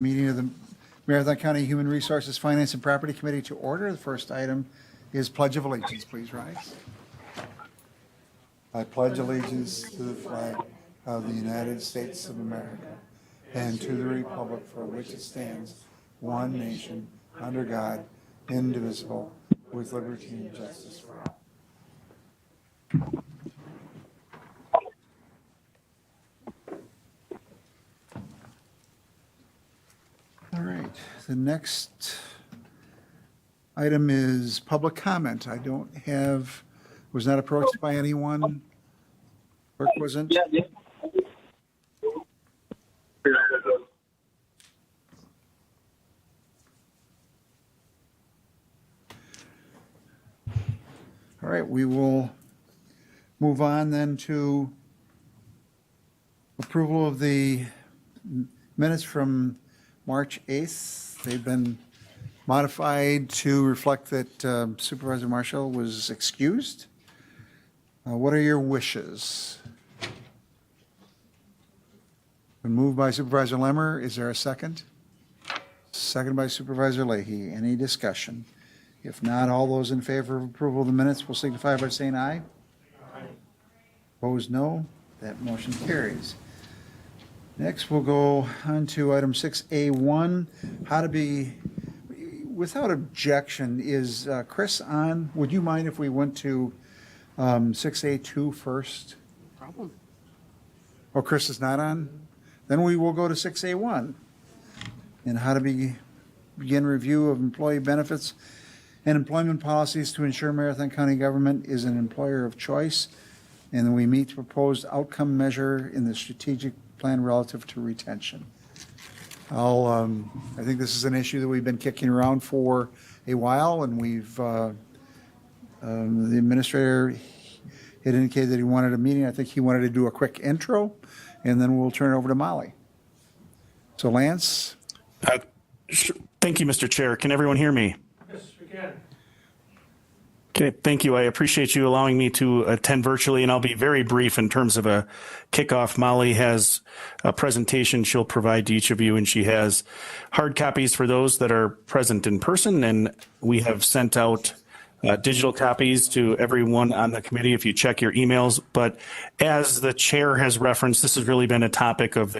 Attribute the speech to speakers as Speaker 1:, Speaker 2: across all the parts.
Speaker 1: Meeting of the Marathon County Human Resources, Finance, and Property Committee to order. The first item is Pledge of Allegiance. Please rise. I pledge allegiance to the flag of the United States of America and to the republic for which it stands, one nation, under God, indivisible, with liberty and justice for all. All right, the next item is public comment. I don't have, was not approached by anyone. Clerk wasn't?
Speaker 2: Yeah.
Speaker 1: All right, we will move on then to approval of the minutes from March 8th. They've been modified to reflect that Supervisor Marshall was excused. What are your wishes? Been moved by Supervisor Lemmer. Is there a second? Second by Supervisor Leahy. Any discussion? If not, all those in favor of approval of the minutes will signify by saying aye. Aye. Opposed, no. That motion carries. Next, we'll go on to item 6A1, how to be, without objection, is Chris on? Would you mind if we went to 6A2 first?
Speaker 3: No problem.
Speaker 1: Oh, Chris is not on? Then we will go to 6A1. And how to begin review of employee benefits and employment policies to ensure Marathon County government is an employer of choice. And then we meet the proposed outcome measure in the strategic plan relative to retention. I think this is an issue that we've been kicking around for a while, and we've, the administrator had indicated that he wanted a meeting. I think he wanted to do a quick intro, and then we'll turn it over to Molly. So Lance?
Speaker 4: Thank you, Mr. Chair. Can everyone hear me?
Speaker 2: Yes, we can.
Speaker 4: Okay, thank you. I appreciate you allowing me to attend virtually, and I'll be very brief in terms of a kickoff. Molly has a presentation she'll provide to each of you, and she has hard copies for those that are present in person, and we have sent out digital copies to everyone on the committee if you check your emails. But as the chair has referenced, this has really been a topic of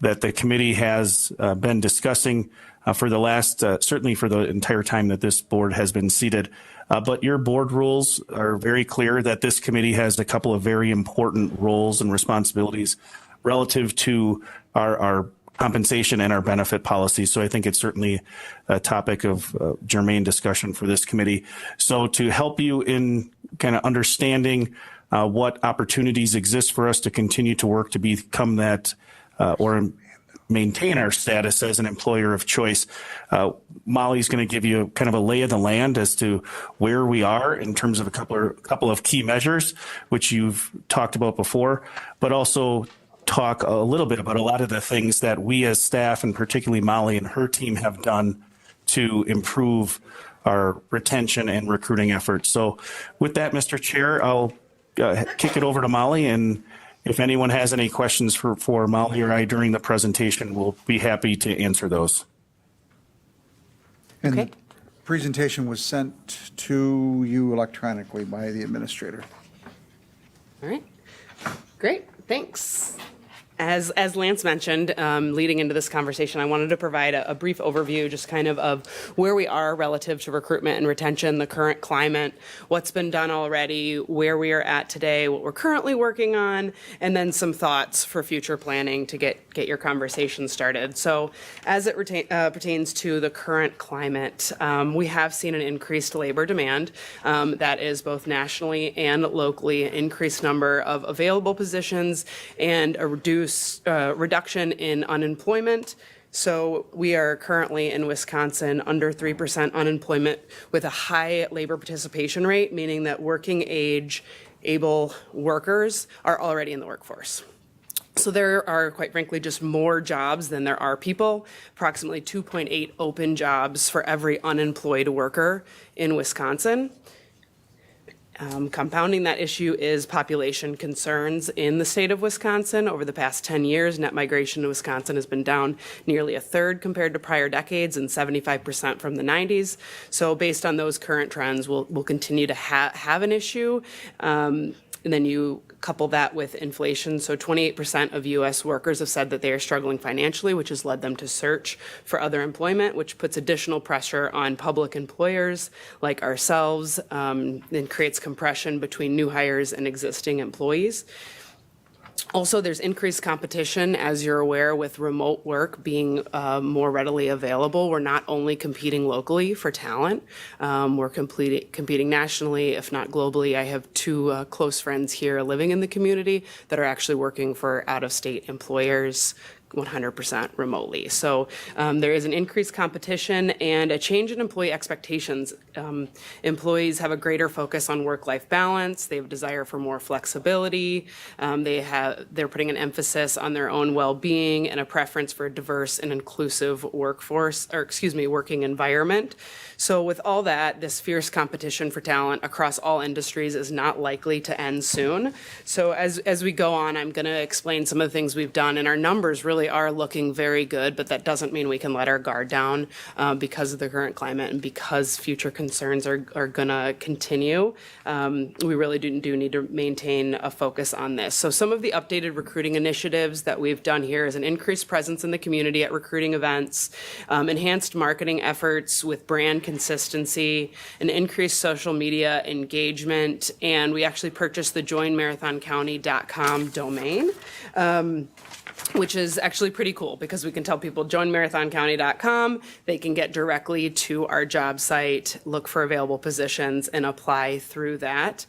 Speaker 4: that the committee has been discussing for the last, certainly for the entire time that this board has been seated. But your board rules are very clear that this committee has a couple of very important roles and responsibilities relative to our compensation and our benefit policy. So I think it's certainly a topic of germane discussion for this committee. So to help you in kind of understanding what opportunities exist for us to continue to work to become that or maintain our status as an employer of choice. Molly's going to give you kind of a lay of the land as to where we are in terms of a couple of key measures, which you've talked about before, but also talk a little bit about a lot of the things that we as staff, and particularly Molly and her team, have done to improve our retention and recruiting efforts. So with that, Mr. Chair, I'll kick it over to Molly, and if anyone has any questions for Molly or I during the presentation, we'll be happy to answer those.
Speaker 1: And
Speaker 3: Okay.
Speaker 1: the presentation was sent to you electronically by the administrator.
Speaker 3: All right. Great. Thanks. As Lance mentioned, leading into this conversation, I wanted to provide a brief overview just kind of where we are relative to recruitment and retention, the current climate, what's been done already, where we are at today, what we're currently working on, and then some thoughts for future planning to get your conversation started. So as it pertains to the current climate, we have seen an increased labor demand that is both nationally and locally, increased number of available positions and a reduction in unemployment. So we are currently in Wisconsin under 3% unemployment with a high labor participation rate, meaning that working age able workers are already in the workforce. So there are, quite frankly, just more jobs than there are people, approximately 2.8 open jobs for every unemployed worker in Wisconsin. Compounding that issue is population concerns in the state of Wisconsin. Over the past 10 years, net migration to Wisconsin has been down nearly a third compared to prior decades and 75% from the 90s. So based on those current trends, we'll continue to have an issue. And then you couple that with inflation. So 28% of U.S. workers have said that they are struggling financially, which has led them to search for other employment, which puts additional pressure on public employers like ourselves, and creates compression between new hires and existing employees. Also, there's increased competition, as you're aware, with remote work being more readily available. We're not only competing locally for talent, we're competing nationally, if not globally. I have two close friends here living in the community that are actually working for out-of-state employers 100% remotely. So there is an increased competition and a change in employee expectations. Employees have a greater focus on work-life balance. They have a desire for more flexibility. They're putting an emphasis on their own well-being and a preference for a diverse and inclusive working environment. So with all that, this fierce competition for talent across all industries is not likely to end soon. So as we go on, I'm going to explain some of the things we've done, and our numbers really are looking very good, but that doesn't mean we can let our guard down because of the current climate and because future concerns are going to continue. We really do need to maintain a focus on this. So some of the updated recruiting initiatives that we've done here is an increased presence in the community at recruiting events, enhanced marketing efforts with brand consistency, an increased social media engagement, and we actually purchased the joinmarathoncounty.com domain. Which is actually pretty cool because we can tell people joinmarathoncounty.com, they can get directly to our job site, look for available positions, and apply through that.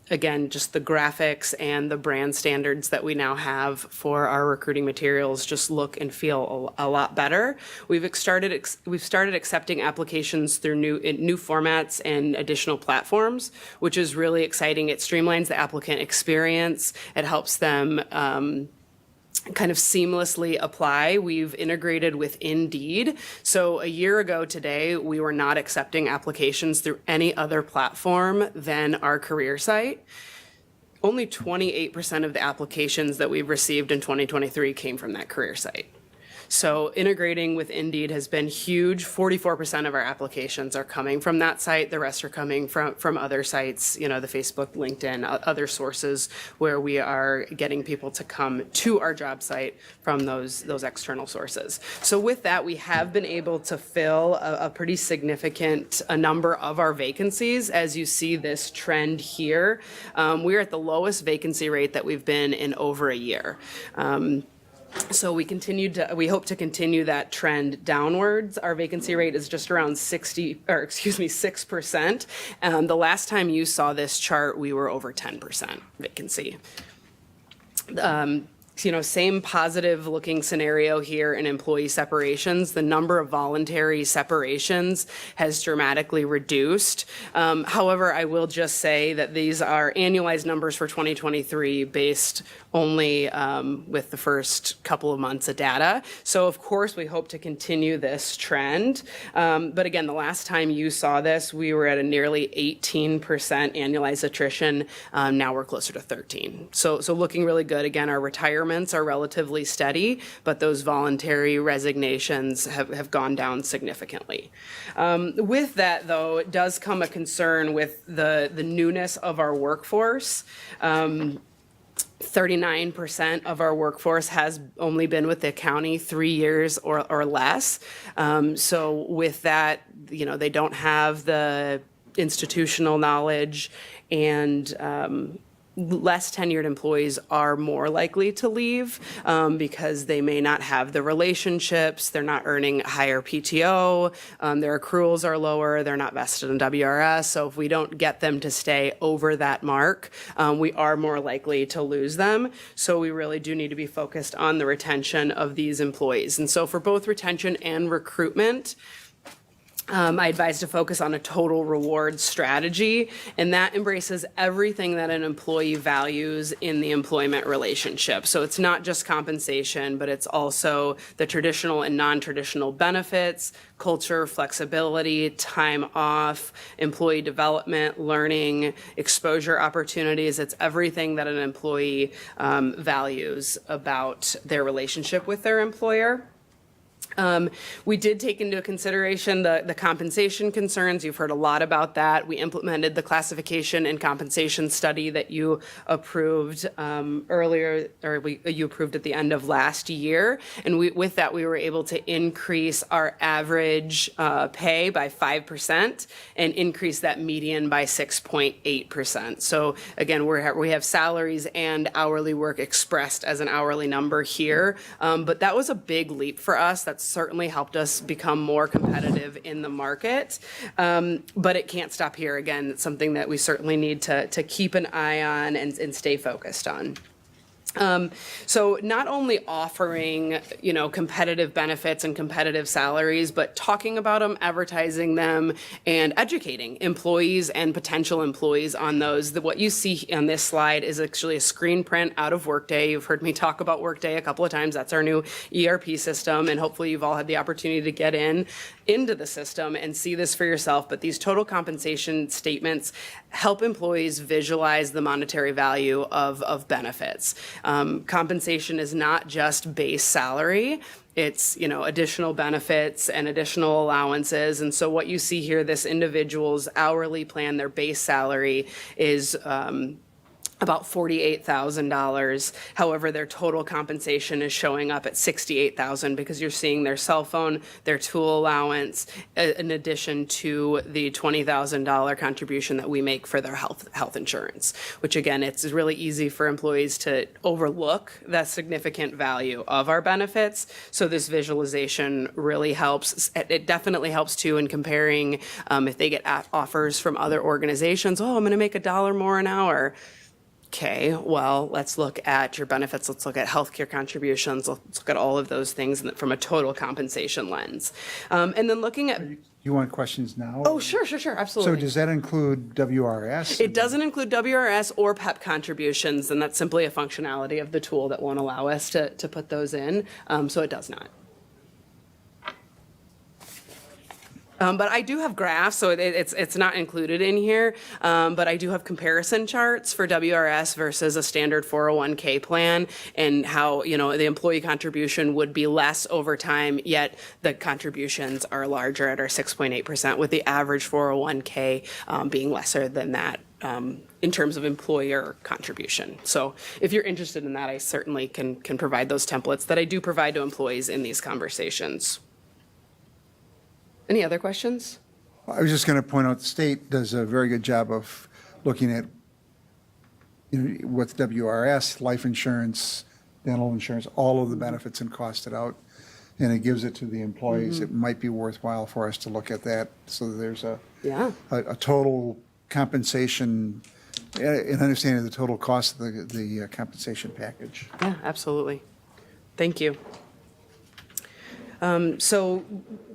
Speaker 3: Again, just the graphics and the brand standards that we now have for our recruiting materials just look and feel a lot better. We've started accepting applications through new formats and additional platforms, which is really exciting. It streamlines the applicant experience. It helps them kind of seamlessly apply. We've integrated with Indeed. So a year ago today, we were not accepting applications through any other platform than our career site. Only 28% of the applications that we've received in 2023 came from that career site. So integrating with Indeed has been huge. 44% of our applications are coming from that site. The rest are coming from other sites, the Facebook, LinkedIn, other sources where we are getting people to come to our job site from those external sources. So with that, we have been able to fill a pretty significant number of our vacancies. As you see this trend here, we're at the lowest vacancy rate that we've been in over a year. So we hope to continue that trend downwards. Our vacancy rate is just around 6%. The last time you saw this chart, we were over 10% vacancy. Same positive looking scenario here in employee separations. The number of voluntary separations has dramatically reduced. However, I will just say that these are annualized numbers for 2023 based only with the first couple of months of data. So of course, we hope to continue this trend. But again, the last time you saw this, we were at a nearly 18% annualized attrition. Now we're closer to 13. So looking really good. Again, our retirements are relatively steady, but those voluntary resignations have gone down significantly. With that, though, it does come a concern with the newness of our workforce. 39% of our workforce has only been with the county 3 years or less. So with that, they don't have the institutional knowledge, and less tenured employees are more likely to leave because they may not have the relationships, they're not earning higher PTO, their accruals are lower, they're not vested in WRS. So if we don't get them to stay over that mark, we are more likely to lose them. So we really do need to be focused on the retention of these employees. And so for both retention and recruitment, I advise to focus on a total reward strategy, and that embraces everything that an employee values in the employment relationship. So it's not just compensation, but it's also the traditional and non-traditional benefits, culture, flexibility, time off, employee development, learning, exposure opportunities. It's everything that an employee values about their relationship with their employer. We did take into consideration the compensation concerns. You've heard a lot about that. We implemented the classification and compensation study that you approved earlier, or you approved at the end of last year. And with that, we were able to increase our average pay by 5% and increase that median by 6.8%. So again, we have salaries and hourly work expressed as an hourly number here. But that was a big leap for us. That's certainly helped us become more competitive in the market. But it can't stop here. Again, it's something that we certainly need to keep an eye on and stay focused on. So not only offering, competitive benefits and competitive salaries, but talking about them, advertising them, and educating employees and potential employees on those. What you see on this slide is actually a screen print out of Workday. You've heard me talk about Workday a couple of times. That's our new ERP system, and hopefully you've all had the opportunity to get into the system and see this for yourself. But these total compensation statements help employees visualize the monetary value of benefits. Compensation is not just base salary. It's, additional benefits and additional allowances. And so what you see here, this individual's hourly plan, their base salary is about $48,000. However, their total compensation is showing up at $68,000 because you're seeing their cell phone, their tool allowance, in addition to the $20,000 contribution that we make for their health insurance, which again, it's really easy for employees to overlook that significant value of our benefits. So this visualization really helps. It definitely helps too in comparing if they get offers from other organizations. Oh, I'm going to make $1 more an hour. Okay, well, let's look at your benefits. Let's look at healthcare contributions. Let's look at all of those things from a total compensation lens. And then looking at...
Speaker 1: You want questions now?
Speaker 3: Oh, sure, absolutely.
Speaker 1: So does that include WRS?
Speaker 3: It doesn't include WRS or PEP contributions, and that's simply a functionality of the tool that won't allow us to put those in, so it does not. But I do have graphs, so it's not included in here, but I do have comparison charts for WRS versus a standard 401k plan and how, the employee contribution would be less over time, yet the contributions are larger at our 6.8%, with the average 401k being lesser than that in terms of employer contribution. So if you're interested in that, I certainly can provide those templates that I do provide to employees in these conversations. Any other questions?
Speaker 1: I was just going to point out, the state does a very good job of looking at, with WRS, life insurance, dental insurance, all of the benefits and cost it out, and it gives it to the employees. It might be worthwhile for us to look at that, so that there's a total compensation, an understanding of the total cost of the compensation package.
Speaker 3: Yeah, absolutely. Thank you.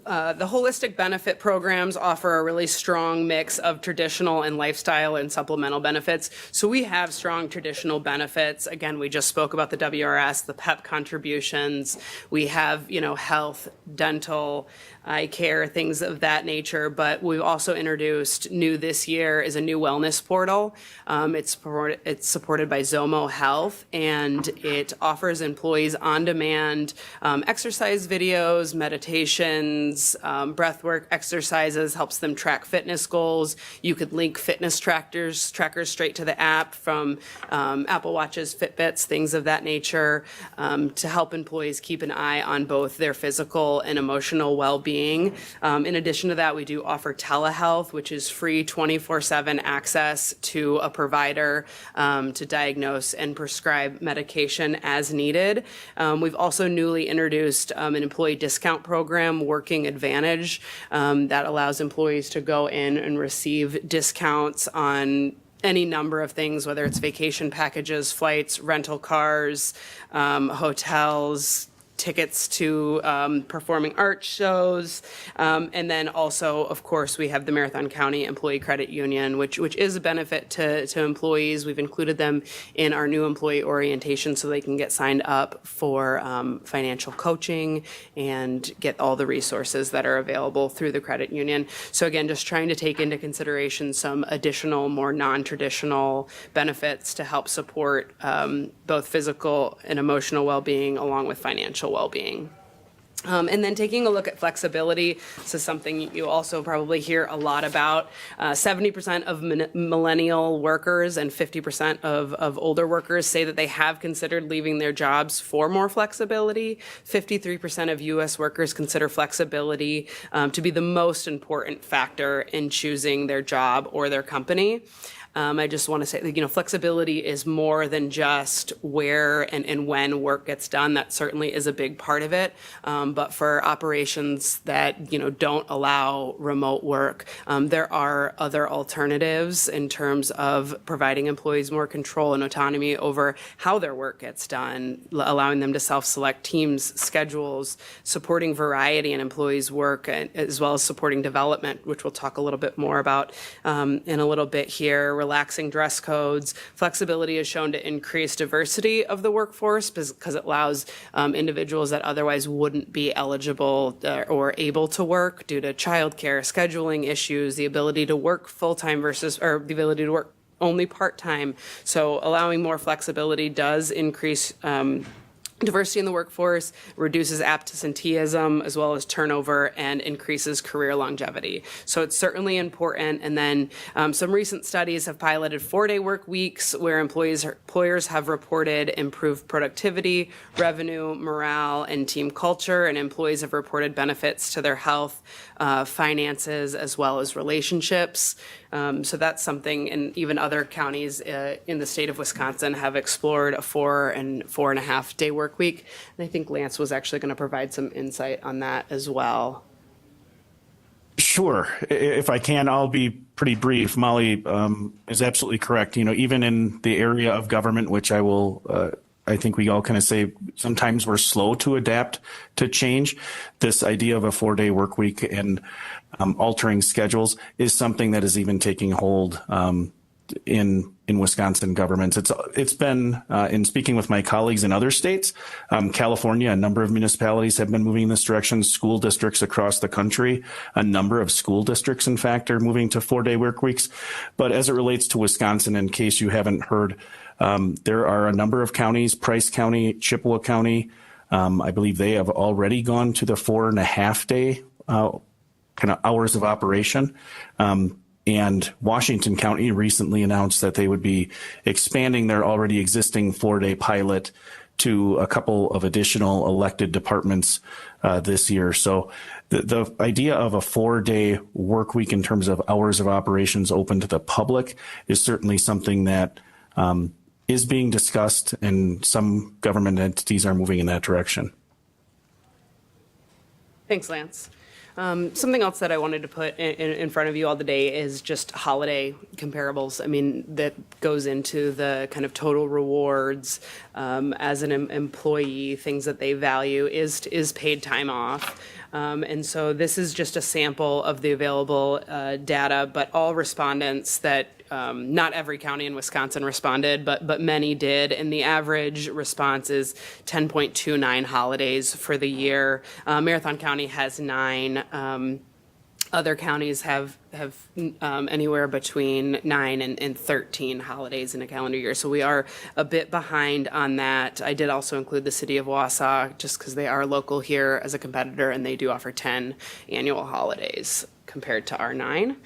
Speaker 3: The holistic benefit programs offer a really strong mix of traditional and lifestyle and supplemental benefits. So we have strong traditional benefits. Again, we just spoke about the WRS, the PEP contributions. We have, health, dental, eye care, things of that nature. But we've also introduced new this year is a new wellness portal. It's supported by Zomo Health, and it offers employees on-demand exercise videos, meditations, breathwork exercises, helps them track fitness goals. You could link fitness trackers straight to the app from Apple Watches, Fitbits, things of that nature, to help employees keep an eye on both their physical and emotional well-being. In addition to that, we do offer telehealth, which is free 24/7 access to a provider to diagnose and prescribe medication as needed. We've also newly introduced an employee discount program, Working Advantage, that allows employees to go in and receive discounts on any number of things, whether it's vacation packages, flights, rental cars, hotels, tickets to performing art shows. And then also, of course, we have the Marathon County Employee Credit Union, which is a benefit to employees. We've included them in our new employee orientation so they can get signed up for financial coaching and get all the resources that are available through the credit union. So again, just trying to take into consideration some additional, more non-traditional benefits to help support both physical and emotional well-being along with financial well-being. And then taking a look at flexibility, this is something you also probably hear a lot about. 70% of millennial workers and 50% of older workers say that they have considered leaving their jobs for more flexibility. 53% of U.S. workers consider flexibility to be the most important factor in choosing their job or their company. I just want to say, flexibility is more than just where and when work gets done. That certainly is a big part of it. But for operations that, don't allow remote work, there are other alternatives in terms of providing employees more control and autonomy over how their work gets done, allowing them to self-select teams, schedules, supporting variety in employees' work, as well as supporting development, which we'll talk a little bit more about in a little bit here. Relaxing dress codes. Flexibility is shown to increase diversity of the workforce because it allows individuals that otherwise wouldn't be eligible or able to work due to childcare, scheduling issues, the ability to work full-time or the ability to work only part-time. So allowing more flexibility does increase diversity in the workforce, reduces absenteeism as well as turnover, and increases career longevity. So it's certainly important. And then some recent studies have piloted 4-day work weeks where employers have reported improved productivity, revenue, morale, and team culture, and employees have reported benefits to their health, finances, as well as relationships. So that's something, and even other counties in the state of Wisconsin have explored a 4.5 day work week. And I think Lance was actually going to provide some insight on that as well.
Speaker 4: Sure. If I can, I'll be pretty brief. Molly is absolutely correct. Even in the area of government, which I think we all kind of say sometimes we're slow to adapt to change. This idea of a 4-day work week and altering schedules is something that is even taking hold in Wisconsin governments. It's been in speaking with my colleagues in other states, California, a number of municipalities have been moving in this direction. School districts across the country, a number of school districts, in fact, are moving to 4-day work weeks. But as it relates to Wisconsin, in case you haven't heard, there are a number of counties, Price County, Chippewa County. I believe they have already gone to the 4.5 day kind of hours of operation. And Washington County recently announced that they would be expanding their already existing 4-day pilot to a couple of additional elected departments this year. So the idea of a 4-day work week in terms of hours of operations open to the public is certainly something that is being discussed, and some government entities are moving in that direction.
Speaker 3: Thanks, Lance. Something else that I wanted to put in front of you all today is just holiday comparables. I mean, that goes into the kind of total rewards as an employee, things that they value is paid time off. And so this is just a sample of the available data, but all respondents that not every county in Wisconsin responded, but many did, and the average response is 10.29 holidays for the year. Marathon County has 9. Other counties have anywhere between 9 and 13 holidays in a calendar year. So we are a bit behind on that. I did also include the city of Wausau just because they are local here as a competitor, and they do offer 10 annual holidays compared to our 9.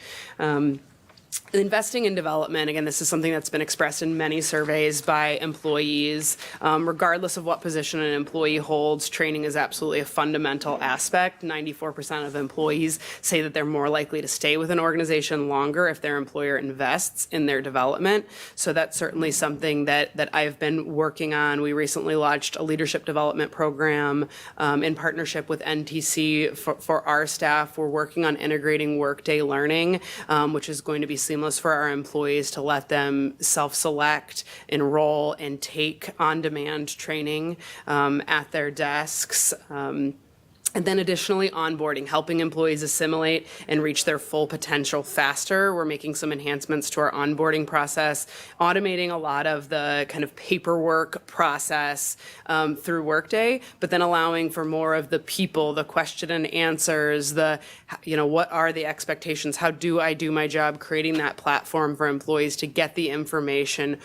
Speaker 3: Investing in development, again, this is something that's been expressed in many surveys by employees. Regardless of what position an employee holds, training is absolutely a fundamental aspect. 94% of employees say that they're more likely to stay with an organization longer if their employer invests in their development. So that's certainly something that I've been working on. We recently launched a leadership development program in partnership with NTC for our staff. We're working on integrating Workday Learning, which is going to be seamless for our employees to let them self-select, enroll, and take on-demand training at their desks. And then additionally, onboarding, helping employees assimilate and reach their full potential faster. We're making some enhancements to our onboarding process, automating a lot of the kind of paperwork process through Workday, but then allowing for more of the people, the question and answers, what are the expectations? How do I do my job? Creating that platform for employees to get the information,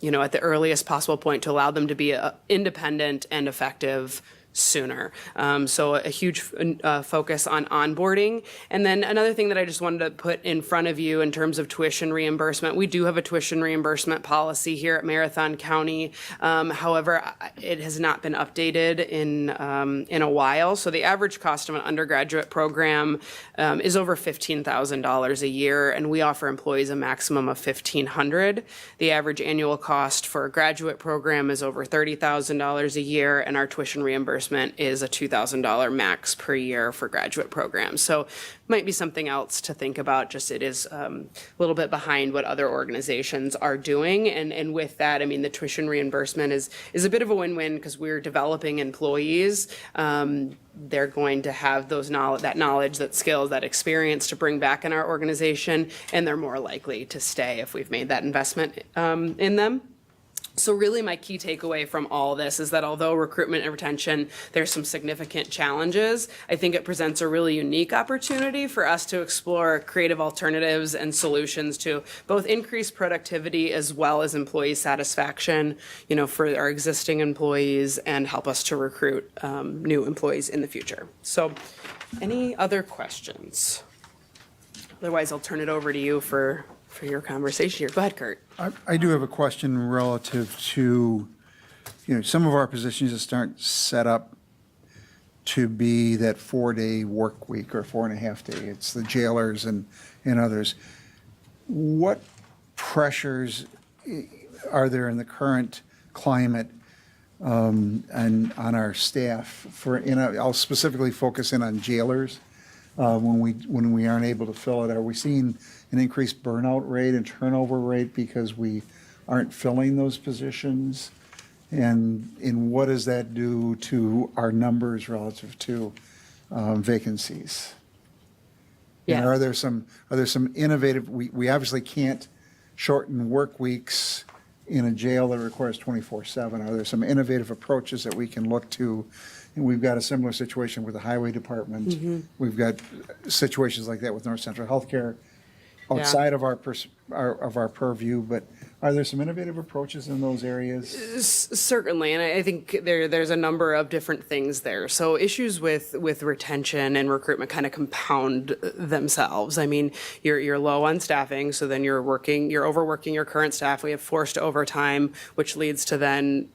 Speaker 3: at the earliest possible point to allow them to be independent and effective sooner. So a huge focus on onboarding. And then another thing that I just wanted to put in front of you in terms of tuition reimbursement, we do have a tuition reimbursement policy here at Marathon County. However, it has not been updated in a while. So the average cost of an undergraduate program is over $15,000 a year, and we offer employees a maximum of $1,500. The average annual cost for a graduate program is over $30,000 a year, and our tuition reimbursement is a $2,000 max per year for graduate programs. So might be something else to think about. Just it is a little bit behind what other organizations are doing. And with that, I mean, the tuition reimbursement is a bit of a win-win because we're developing employees. They're going to have that knowledge, that skills, that experience to bring back in our organization, and they're more likely to stay if we've made that investment in them. So really my key takeaway from all this is that although recruitment and retention, there's some significant challenges, I think it presents a really unique opportunity for us to explore creative alternatives and solutions to both increase productivity as well as employee satisfaction, for our existing employees and help us to recruit new employees in the future. So any other questions? Otherwise, I'll turn it over to you for your conversation here. Go ahead, Kurt.
Speaker 1: I do have a question relative to, some of our positions just aren't set up to be that 4-day work week or 4.5 day. It's the jailers and others. What pressures are there in the current climate and on our staff I'll specifically focus in on jailers when we aren't able to fill it? Are we seeing an increased burnout rate and turnover rate because we aren't filling those positions? And what does that do to our numbers relative to vacancies?
Speaker 3: Yeah.
Speaker 1: And are there some innovative, we obviously can't shorten work weeks in a jail that requires 24/7. Are there some innovative approaches that we can look to? And we've got a similar situation with the highway department.
Speaker 3: Mm-hmm.
Speaker 1: We've got situations like that with North Central Healthcare outside of our purview, but are there some innovative approaches in those areas?
Speaker 3: Certainly, and I think there's a number of different things there. So issues with retention and recruitment kind of compound themselves. I mean, you're low on staffing, so then you're overworking your current staff. We have forced overtime, which leads to then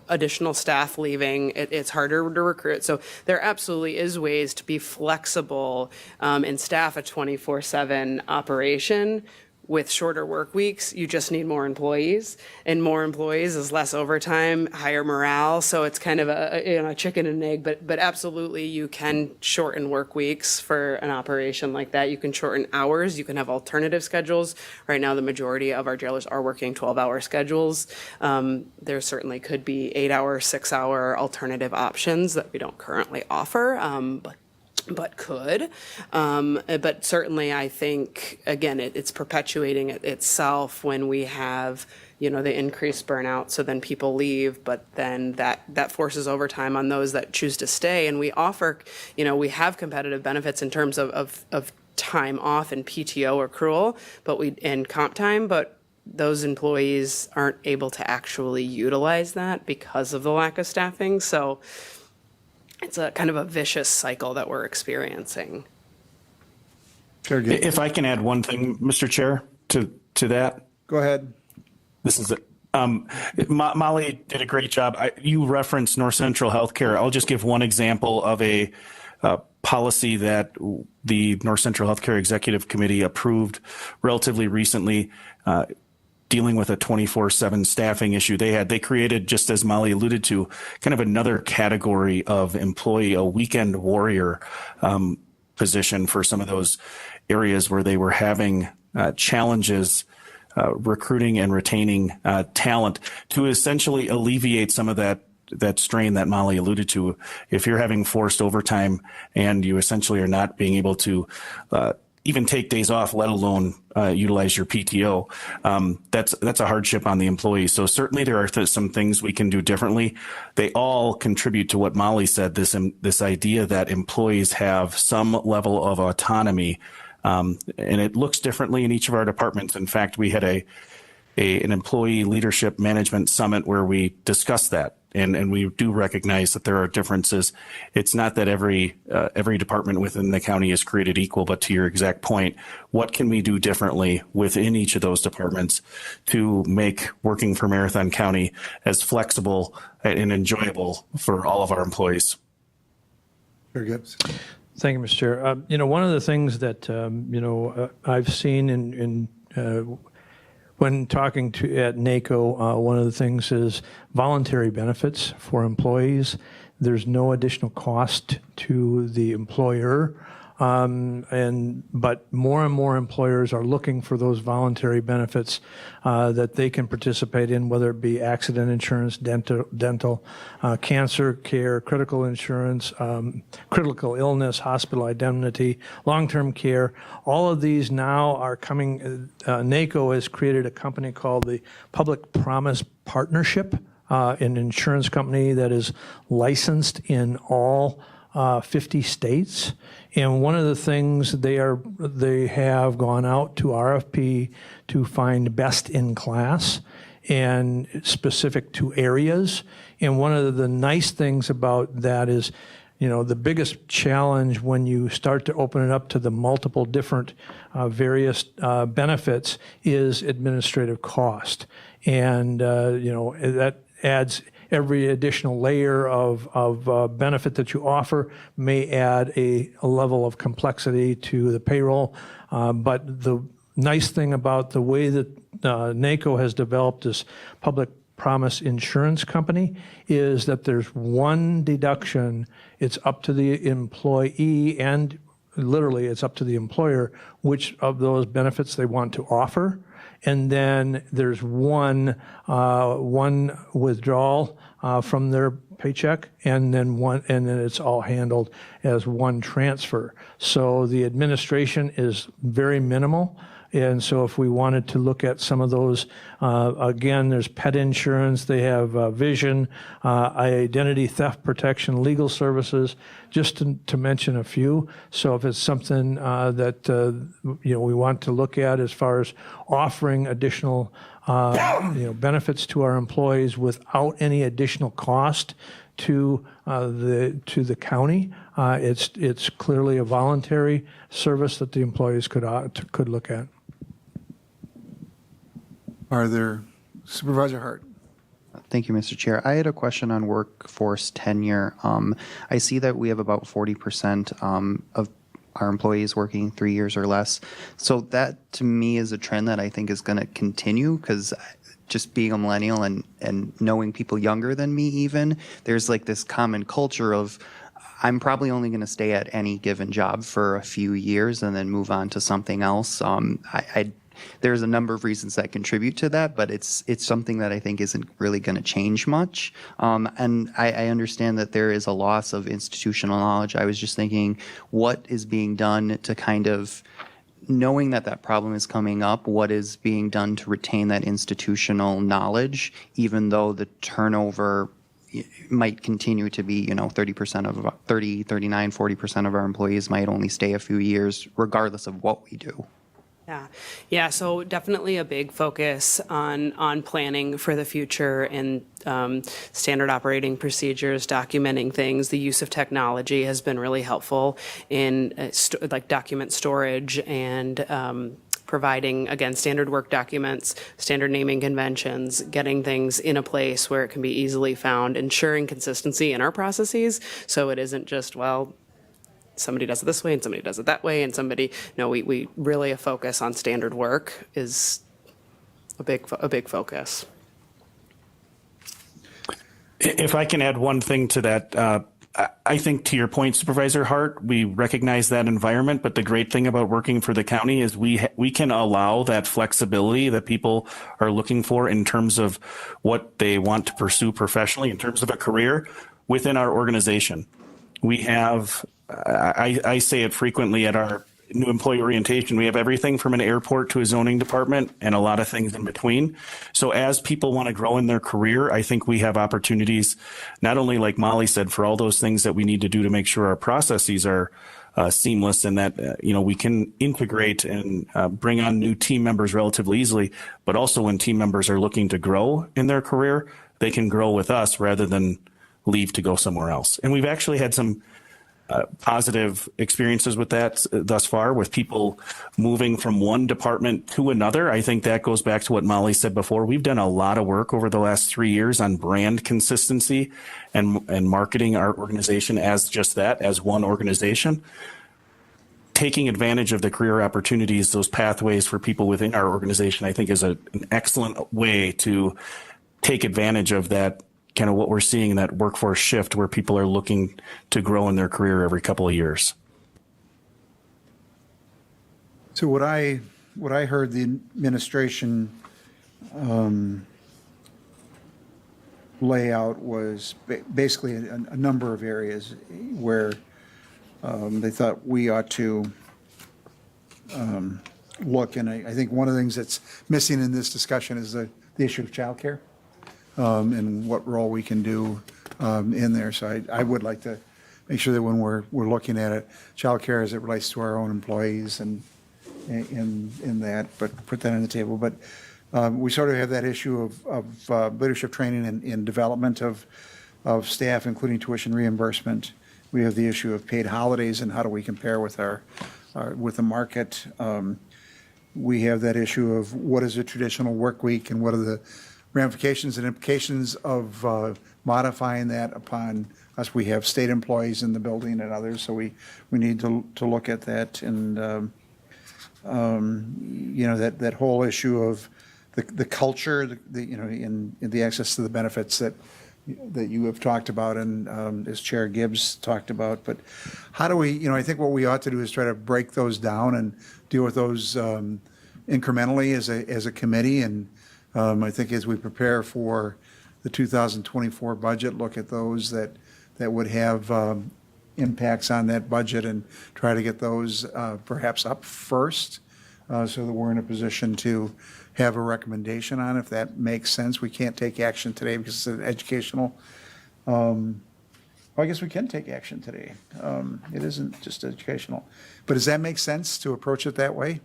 Speaker 3: additional staff leaving. It's harder to recruit. So there absolutely is ways to be flexible and staff a 24/7 operation. With shorter work weeks, you just need more employees, and more employees is less overtime, higher morale. So it's kind of a chicken and egg, but absolutely you can shorten work weeks for an operation like that. You can shorten hours. You can have alternative schedules. Right now, the majority of our jailers are working 12-hour schedules. There certainly could be 8-hour, 6-hour alternative options that we don't currently offer, but could. But certainly I think, again, it's perpetuating itself when we have, the increased burnout. So then people leave, but then that forces overtime on those that choose to stay. And we offer, we have competitive benefits in terms of time off and PTO accrual, and comp time, but those employees aren't able to actually utilize that because of the lack of staffing. So it's a kind of a vicious cycle that we're experiencing.
Speaker 1: Very good.
Speaker 4: If I can add one thing, Mr. Chair, to that.
Speaker 1: Go ahead.
Speaker 4: This is it. Molly did a great job. You referenced North Central Healthcare. I'll just give one example of a policy that the North Central Healthcare Executive Committee approved relatively recently, dealing with a 24/7 staffing issue they created, just as Molly alluded to, kind of another category of employee, a weekend warrior position for some of those areas where they were having challenges recruiting and retaining talent to essentially alleviate some of that strain that Molly alluded to. If you're having forced overtime and you essentially are not being able to even take days off, let alone utilize your PTO, that's a hardship on the employee. So certainly there are some things we can do differently. They all contribute to what Molly said, this idea that employees have some level of autonomy, and it looks differently in each of our departments. In fact, we had an employee leadership management summit where we discussed that. And we do recognize that there are differences. It's not that every department within the county is created equal, but to your exact point, what can we do differently within each of those departments to make working for Marathon County as flexible and enjoyable for all of our employees?
Speaker 1: Chair Gibbs.
Speaker 2: Thank you, Mr. Chair. One of the things that, I've seen in when talking at NACO, one of the things is voluntary benefits for employees. There's no additional cost to the employer. But more and more employers are looking for those voluntary benefits that they can participate in, whether it be accident insurance, dental, cancer care, critical insurance, critical illness, hospital indemnity, long-term care. All of these now are coming. NACO has created a company called the Public Promise Partnership, an insurance company that is licensed in all 50 states. And one of the things they have gone out to RFP to find best in class and specific to areas. And one of the nice things about that is, the biggest challenge when you start to open it up to the multiple different various benefits is administrative cost. And, that adds every additional layer of benefit that you offer may add a level of complexity to the payroll. But the nice thing about the way that NACO has developed this public promise insurance company is that there's one deduction. It's up to the employee and literally it's up to the employer which of those benefits they want to offer. And then there's one withdrawal from their paycheck, and then it's all handled as one transfer. So the administration is very minimal. And so if we wanted to look at some of those, again, there's pet insurance, they have vision, identity theft protection, legal services, just to mention a few. So if it's something that we want to look at as far as offering additional benefits to our employees without any additional cost to the county, it's clearly a voluntary service that the employees could look at.
Speaker 1: Are there, Supervisor Hart?
Speaker 5: Thank you, Mr. Chair. I had a question on workforce tenure. I see that we have about 40% of our employees working 3 years or less. So that, to me, is a trend that I think is going to continue because just being a millennial and knowing people younger than me even, there's like this common culture of I'm probably only going to stay at any given job for a few years and then move on to something else. There's a number of reasons that contribute to that, but it's something that I think isn't really going to change much. And I understand that there is a loss of institutional knowledge. I was just thinking, what is being done to kind of, knowing that problem is coming up, what is being done to retain that institutional knowledge, even though the turnover might continue to be, 39, 40% of our employees might only stay a few years, regardless of what we do.
Speaker 3: Yeah. So definitely a big focus on planning for the future and standard operating procedures, documenting things. The use of technology has been really helpful in document storage and providing, again, standard work documents, standard naming conventions, getting things in a place where it can be easily found, ensuring consistency in our processes so it isn't just, somebody does it this way and somebody does it that way and we really a focus on standard work is a big focus.
Speaker 4: If I can add one thing to that, I think to your point, Supervisor Hart, we recognize that environment, but the great thing about working for the county is we can allow that flexibility that people are looking for in terms of what they want to pursue professionally, in terms of a career within our organization. We have, I say it frequently at our new employee orientation, we have everything from an airport to a zoning department and a lot of things in between. So as people want to grow in their career, I think we have opportunities, not only like Molly said, for all those things that we need to do to make sure our processes are seamless and that, we can integrate and bring on new team members relatively easily, but also when team members are looking to grow in their career, they can grow with us rather than leave to go somewhere else. And we've actually had some positive experiences with that thus far, with people moving from one department to another. I think that goes back to what Molly said before. We've done a lot of work over the last 3 years on brand consistency and marketing our organization as just that, as one organization. Taking advantage of the career opportunities, those pathways for people within our organization, I think is an excellent way to take advantage of that, kind of what we're seeing in that workforce shift where people are looking to grow in their career every couple of years.
Speaker 1: So what I heard the administration lay out was basically a number of areas where they thought we ought to look. And I think one of the things that's missing in this discussion is the issue of childcare. And what role we can do in there. So I would like to make sure that when we're looking at it, childcare as it relates to our own employees and in that, but put that on the table. But we sort of have that issue of leadership training and development of staff, including tuition reimbursement. We have the issue of paid holidays and how do we compare with with the market. We have that issue of what is a traditional work week and what are the ramifications and implications of modifying that upon us. We have state employees in the building and others, so we need to look at that. And that whole issue of the culture, in the access to the benefits that you have talked about and as Chair Gibbs talked about. But how do we, I think what we ought to do is try to break those down and deal with those incrementally as a committee. And I think as we prepare for the 2024 budget, look at those that would have impacts on that budget and try to get those perhaps up first so that we're in a position to have a recommendation on if that makes sense. We can't take action today because it's an educational. Well, I guess we can take action today. It isn't just educational. But does that make sense to approach it that way?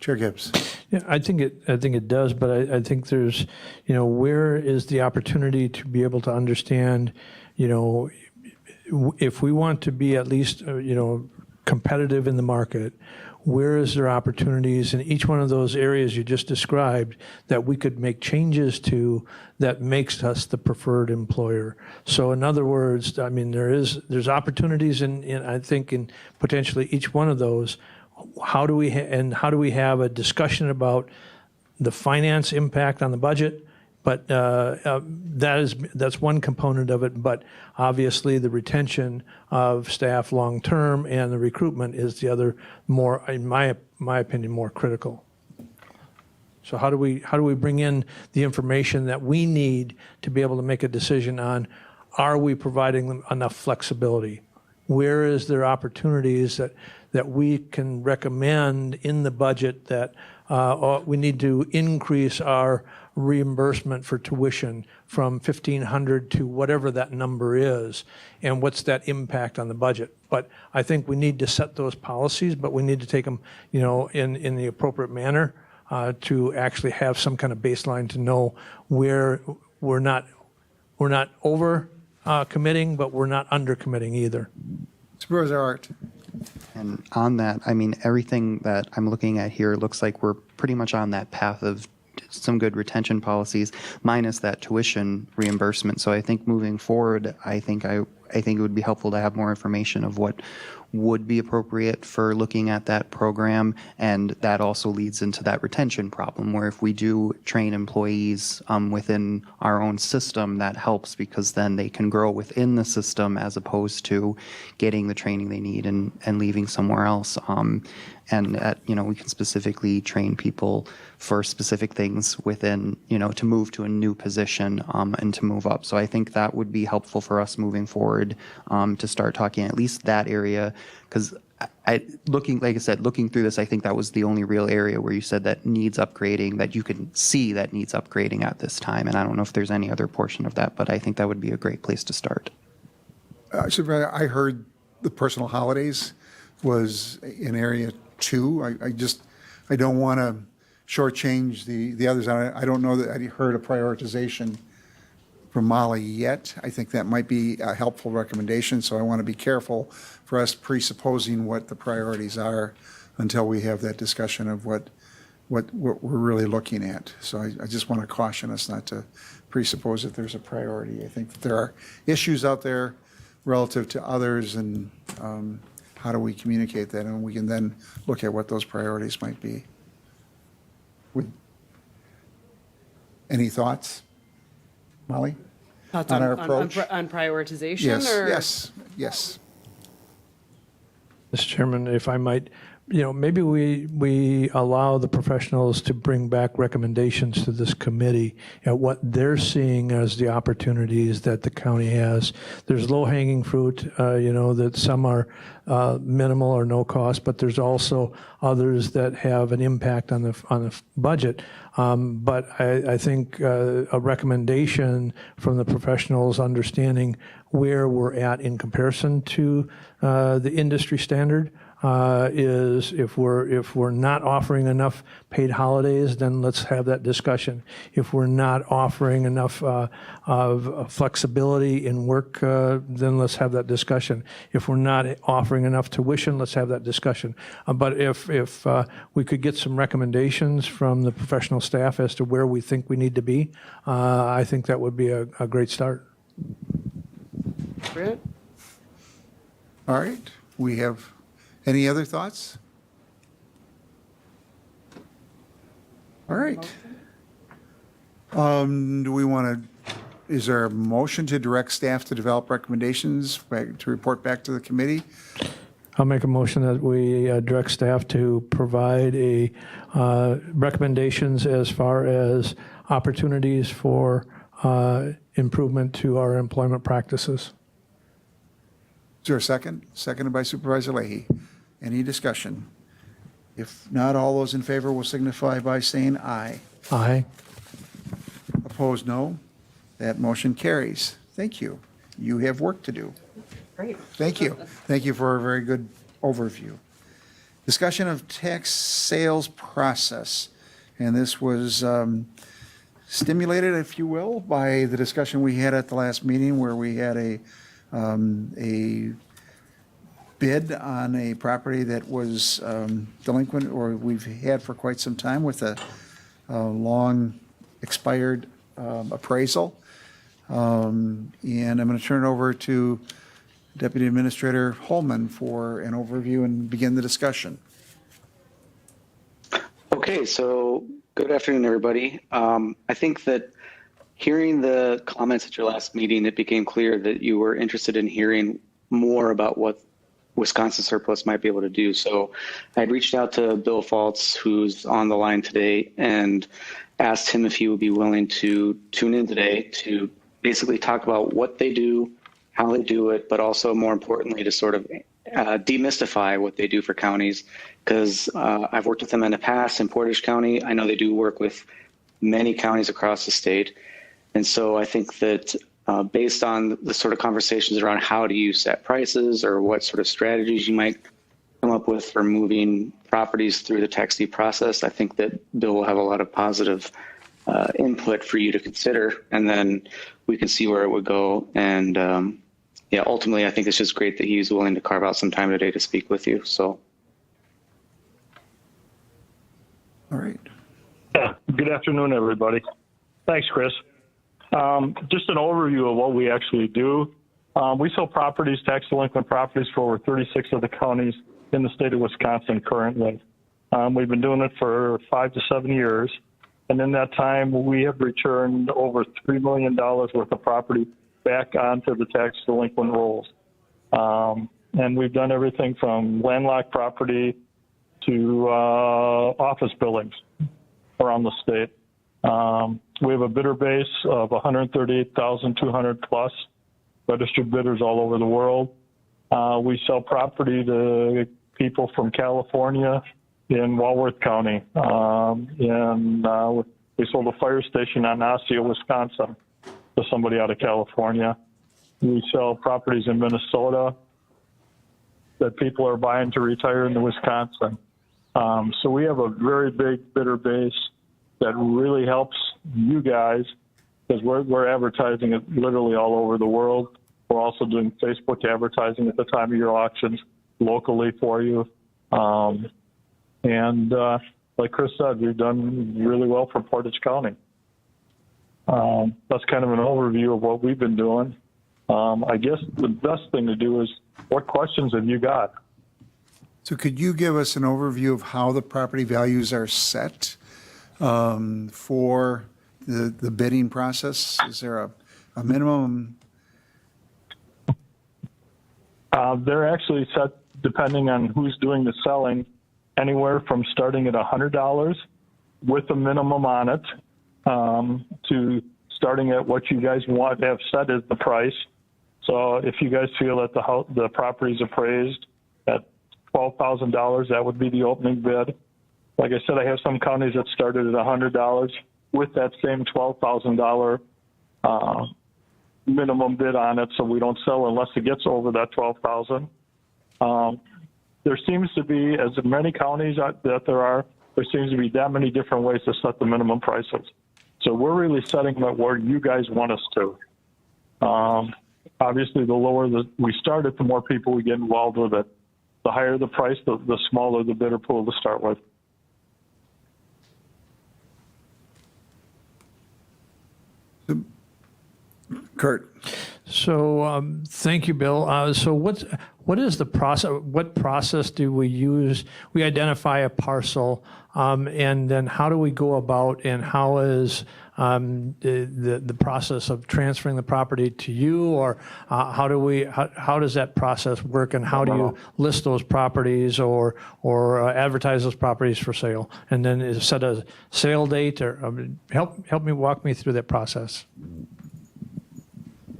Speaker 1: Chair Gibbs.
Speaker 2: Yeah, I think it does, but I think there's, where is the opportunity to be able to understand, if we want to be at least, competitive in the market, where is there opportunities in each one of those areas you just described that we could make changes to that makes us the preferred employer? So in other words, I mean, there's opportunities in I think in potentially each one of those. How do we have a discussion about the finance impact on the budget? But that's one component of it. But obviously, the retention of staff long term and the recruitment is the other, more, in my opinion, more critical. So how do we bring in the information that we need to be able to make a decision on? Are we providing them enough flexibility? Where is there opportunities that we can recommend in the budget that we need to increase our reimbursement for tuition from $1,500 to whatever that number is, and what's that impact on the budget? But I think we need to set those policies, but we need to take them, in the appropriate manner to actually have some kind of baseline to know where we're not over committing, but we're not under committing either.
Speaker 1: Supervisor Art.
Speaker 5: And on that, I mean, everything that I'm looking at here looks like we're pretty much on that path of some good retention policies, minus that tuition reimbursement. So I think moving forward, I think it would be helpful to have more information of what would be appropriate for looking at that program. And that also leads into that retention problem, where if we do train employees within our own system, that helps because then they can grow within the system as opposed to getting the training they need and leaving somewhere else. We can specifically train people for specific things within, to move to a new position and to move up. So I think that would be helpful for us moving forward to start talking at least that area, because looking through this, I think that was the only real area where you said that needs upgrading, that you can see that needs upgrading at this time. And I don't know if there's any other portion of that, but I think that would be a great place to start.
Speaker 1: Supervisor, I heard the personal holidays was in area 2. I don't want to shortchange the others. I don't know that I heard a prioritization from Molly yet. I think that might be a helpful recommendation, so I want to be careful for us presupposing what the priorities are until we have that discussion of what we're really looking at. So I just want to caution us not to presuppose that there's a priority. I think that there are issues out there relative to others, and how do we communicate that? And we can then look at what those priorities might be. Any thoughts, Molly?
Speaker 3: Thoughts
Speaker 1: on our approach?
Speaker 3: on prioritization?
Speaker 1: Yes,
Speaker 3: or?
Speaker 1: yes.
Speaker 2: Mr. Chairman, if I might, maybe we allow the professionals to bring back recommendations to this committee at what they're seeing as the opportunities that the county has. There's low-hanging fruit, that some are minimal or no cost, but there's also others that have an impact on the budget. But I think a recommendation from the professionals understanding where we're at in comparison to the industry standard is if we're not offering enough paid holidays, then let's have that discussion. If we're not offering enough of flexibility in work, then let's have that discussion. If we're not offering enough tuition, let's have that discussion. But if we could get some recommendations from the professional staff as to where we think we need to be, I think that would be a great start.
Speaker 3: Brent?
Speaker 1: All right, we have any other thoughts? All right. Do we want to, is there a motion to direct staff to develop recommendations to report back to the committee?
Speaker 2: I'll make a motion that we direct staff to provide recommendations as far as opportunities for improvement to our employment practices.
Speaker 1: Is there a second? Seconded by Supervisor Leahy. Any discussion? If not, all those in favor will signify by saying aye.
Speaker 2: Aye.
Speaker 1: Opposed, no. That motion carries. Thank you. You have work to do.
Speaker 3: Great.
Speaker 1: Thank you. Thank you for a very good overview. Discussion of tax sales process. And this was stimulated, if you will, by the discussion we had at the last meeting where we had a bid on a property that was delinquent, or we've had for quite some time, with a long expired appraisal. And I'm going to turn it over to Deputy Administrator Holman for an overview and begin the discussion.
Speaker 6: Okay, so good afternoon, everybody. I think that hearing the comments at your last meeting, it became clear that you were interested in hearing more about what Wisconsin Surplus might be able to do. So I had reached out to Bill Faltz, who's on the line today, and asked him if he would be willing to tune in today to basically talk about what they do, how they do it, but also more importantly to sort of demystify what they do for counties. Because I've worked with them in the past in Portage County. I know they do work with many counties across the state. And so I think that based on the sort of conversations around how do you set prices or what sort of strategies you might come up with for moving properties through the tax deed process, I think that Bill will have a lot of positive input for you to consider, and then we can see where it would go. And ultimately, I think it's just great that he's willing to carve out some time today to speak with you. So.
Speaker 1: All right.
Speaker 7: Yeah. Good afternoon, everybody. Thanks, Chris. Just an overview of what we actually do. We sell properties, tax delinquent properties, for over 36 of the counties in the state of Wisconsin currently. We've been doing it for 5 to 7 years. And in that time, we have returned over $3 million worth of property back onto the tax delinquent rolls. And we've done everything from landlocked property to office buildings around the state. We have a bidder base of 138,200 plus registered bidders all over the world. We sell property to people from California in Walworth County. We sold a fire station on Osseo, Wisconsin to somebody out of California. We sell properties in Minnesota that people are buying to retire into Wisconsin. So we have a very big bidder base that really helps you guys, because we're advertising it literally all over the world. We're also doing Facebook advertising at the time of your auctions locally for you. Like Chris said, we've done really well for Portage County. That's kind of an overview of what we've been doing. I guess the best thing to do is, what questions have you got?
Speaker 1: So could you give us an overview of how the property values are set for the bidding process? Is there a minimum?
Speaker 7: They're actually set, depending on who's doing the selling, anywhere from starting at $100 with a minimum on it to starting at what you guys want to have set as the price. So if you guys feel that the property is appraised at $12,000, that would be the opening bid. Like I said, I have some counties that started at $100 with that same $12,000 minimum bid on it, so we don't sell unless it gets over that $12,000. There seems to be, as many counties that there seems to be that many different ways to set the minimum prices. So we're really setting them at where you guys want us to. Obviously, the lower we start it, the more people we get involved with it. The higher the price, the smaller the bidder pool to start with.
Speaker 1: Kurt?
Speaker 2: So thank you, Bill. So what is the process? What process do we use? We identify a parcel, and then how do we go about, and how is the process of transferring the property to you, or how does that process work, and how do you list those properties or advertise those properties for sale, and then set a sale date, or help me walk me through that process.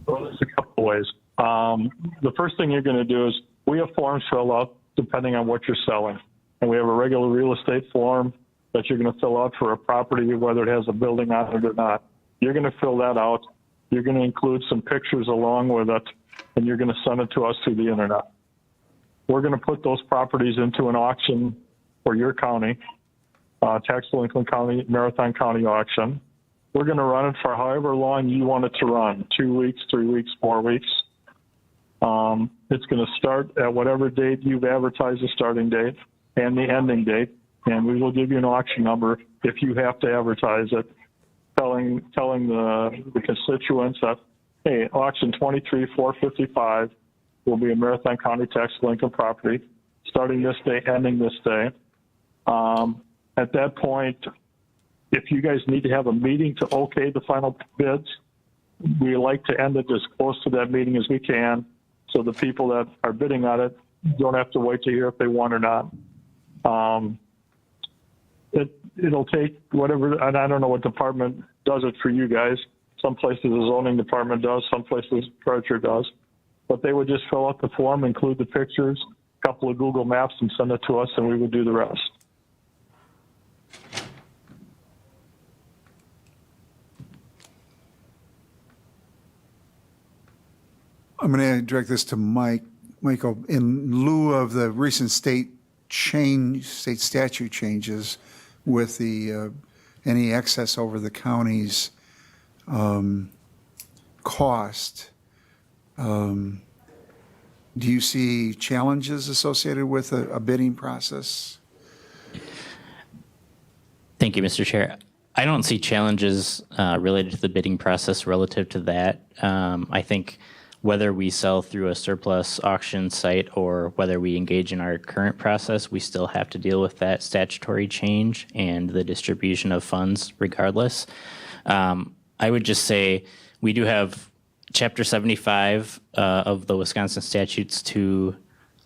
Speaker 7: Well, there's a couple of ways. The first thing you're going to do is, we have forms fill out depending on what you're selling. And we have a regular real estate form that you're going to fill out for a property, whether it has a building on it or not. You're going to fill that out. You're going to include some pictures along with it, and you're going to send it to us through the internet. We're going to put those properties into an auction for your county, tax delinquent county, Marathon County auction. We're going to run it for however long you want it to run, 2 weeks, 3 weeks, 4 weeks. It's going to start at whatever date you've advertised the starting date and the ending date, and we will give you an auction number if you have to advertise it, telling the constituents that, hey, auction 23-455 will be a Marathon County tax delinquent property, starting this day, ending this day. At that point, if you guys need to have a meeting to okay the final bids, we like to end it as close to that meeting as we can, so the people that are bidding on it don't have to wait to hear if they won or not. It'll take whatever, and I don't know what department does it for you guys. Some places the zoning department does, some places treasurer does. But they would just fill out the form, include the pictures, a couple of Google Maps, and send it to us, and we would do the rest.
Speaker 1: I'm going to direct this to Mike. Michael, in lieu of the recent state statute changes with the any excess over the county's cost, do you see challenges associated with a bidding process?
Speaker 8: Thank you, Mr. Chair. I don't see challenges related to the bidding process relative to that. I think whether we sell through a surplus auction site or whether we engage in our current process, we still have to deal with that statutory change and the distribution of funds regardless. I would just say we do have Chapter 75 of the Wisconsin statutes to